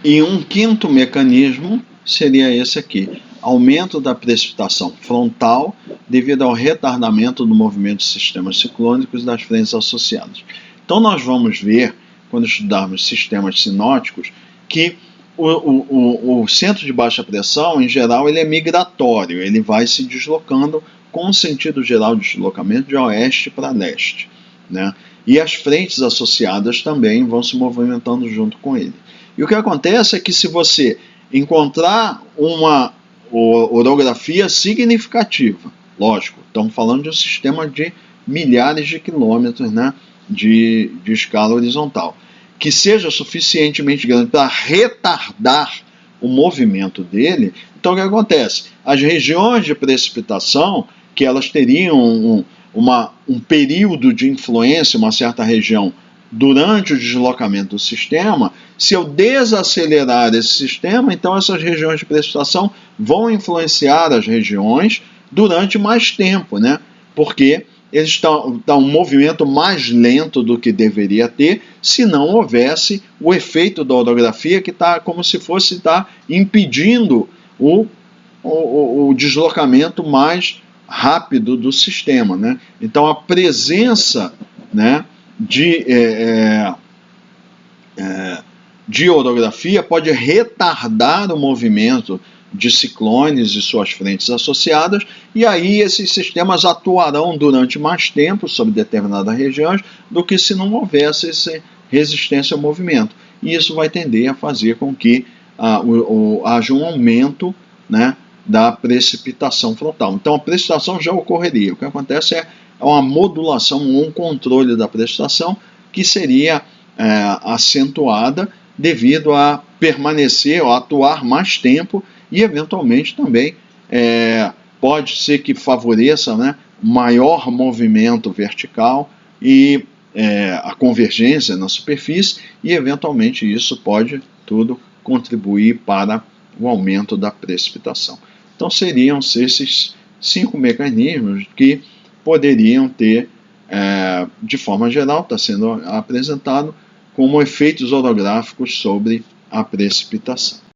E um quinto mecanismo seria esse aqui. Aumento da precipitação frontal devido ao retardamento do movimento de sistemas ciclônicos das frentes associadas. Então nós vamos ver, quando estudarmos sistemas sinóticos, que o centro de baixa pressão, em geral, ele é migratório, ele vai se deslocando com o sentido geral de deslocamento de oeste para leste, né? E as frentes associadas também vão se movimentando junto com ele. E o que acontece é que se você encontrar uma orografia significativa, lógico, estamos falando de um sistema de milhares de quilômetros, né, de escala horizontal, que seja suficientemente grande para retardar o movimento dele, então o que acontece? As regiões de precipitação, que elas teriam um período de influência, uma certa região, durante o deslocamento do sistema, se eu desacelerar esse sistema, então essas regiões de precipitação vão influenciar as regiões durante mais tempo, né? Porque eles estão um movimento mais lento do que deveria ter se não houvesse o efeito da orografia, que está como se fosse impedindo o deslocamento mais rápido do sistema, né? Então a presença, né, de orografia pode retardar o movimento de ciclones e suas frentes associadas, e aí esses sistemas atuarão durante mais tempo sobre determinadas regiões do que se não houvesse essa resistência ao movimento. E isso vai tender a fazer com que haja um aumento, né, da precipitação frontal. Então a precipitação já ocorreria. O que acontece é uma modulação, um controle da precipitação que seria acentuada devido a permanecer ou atuar mais tempo e eventualmente também pode ser que favoreça, né, maior movimento vertical e a convergência na superfície, e eventualmente isso pode tudo contribuir para o aumento da precipitação. Então seriam esses 5 mecanismos que poderiam ter, de forma geral, está sendo apresentado como efeitos orográficos sobre a precipitação.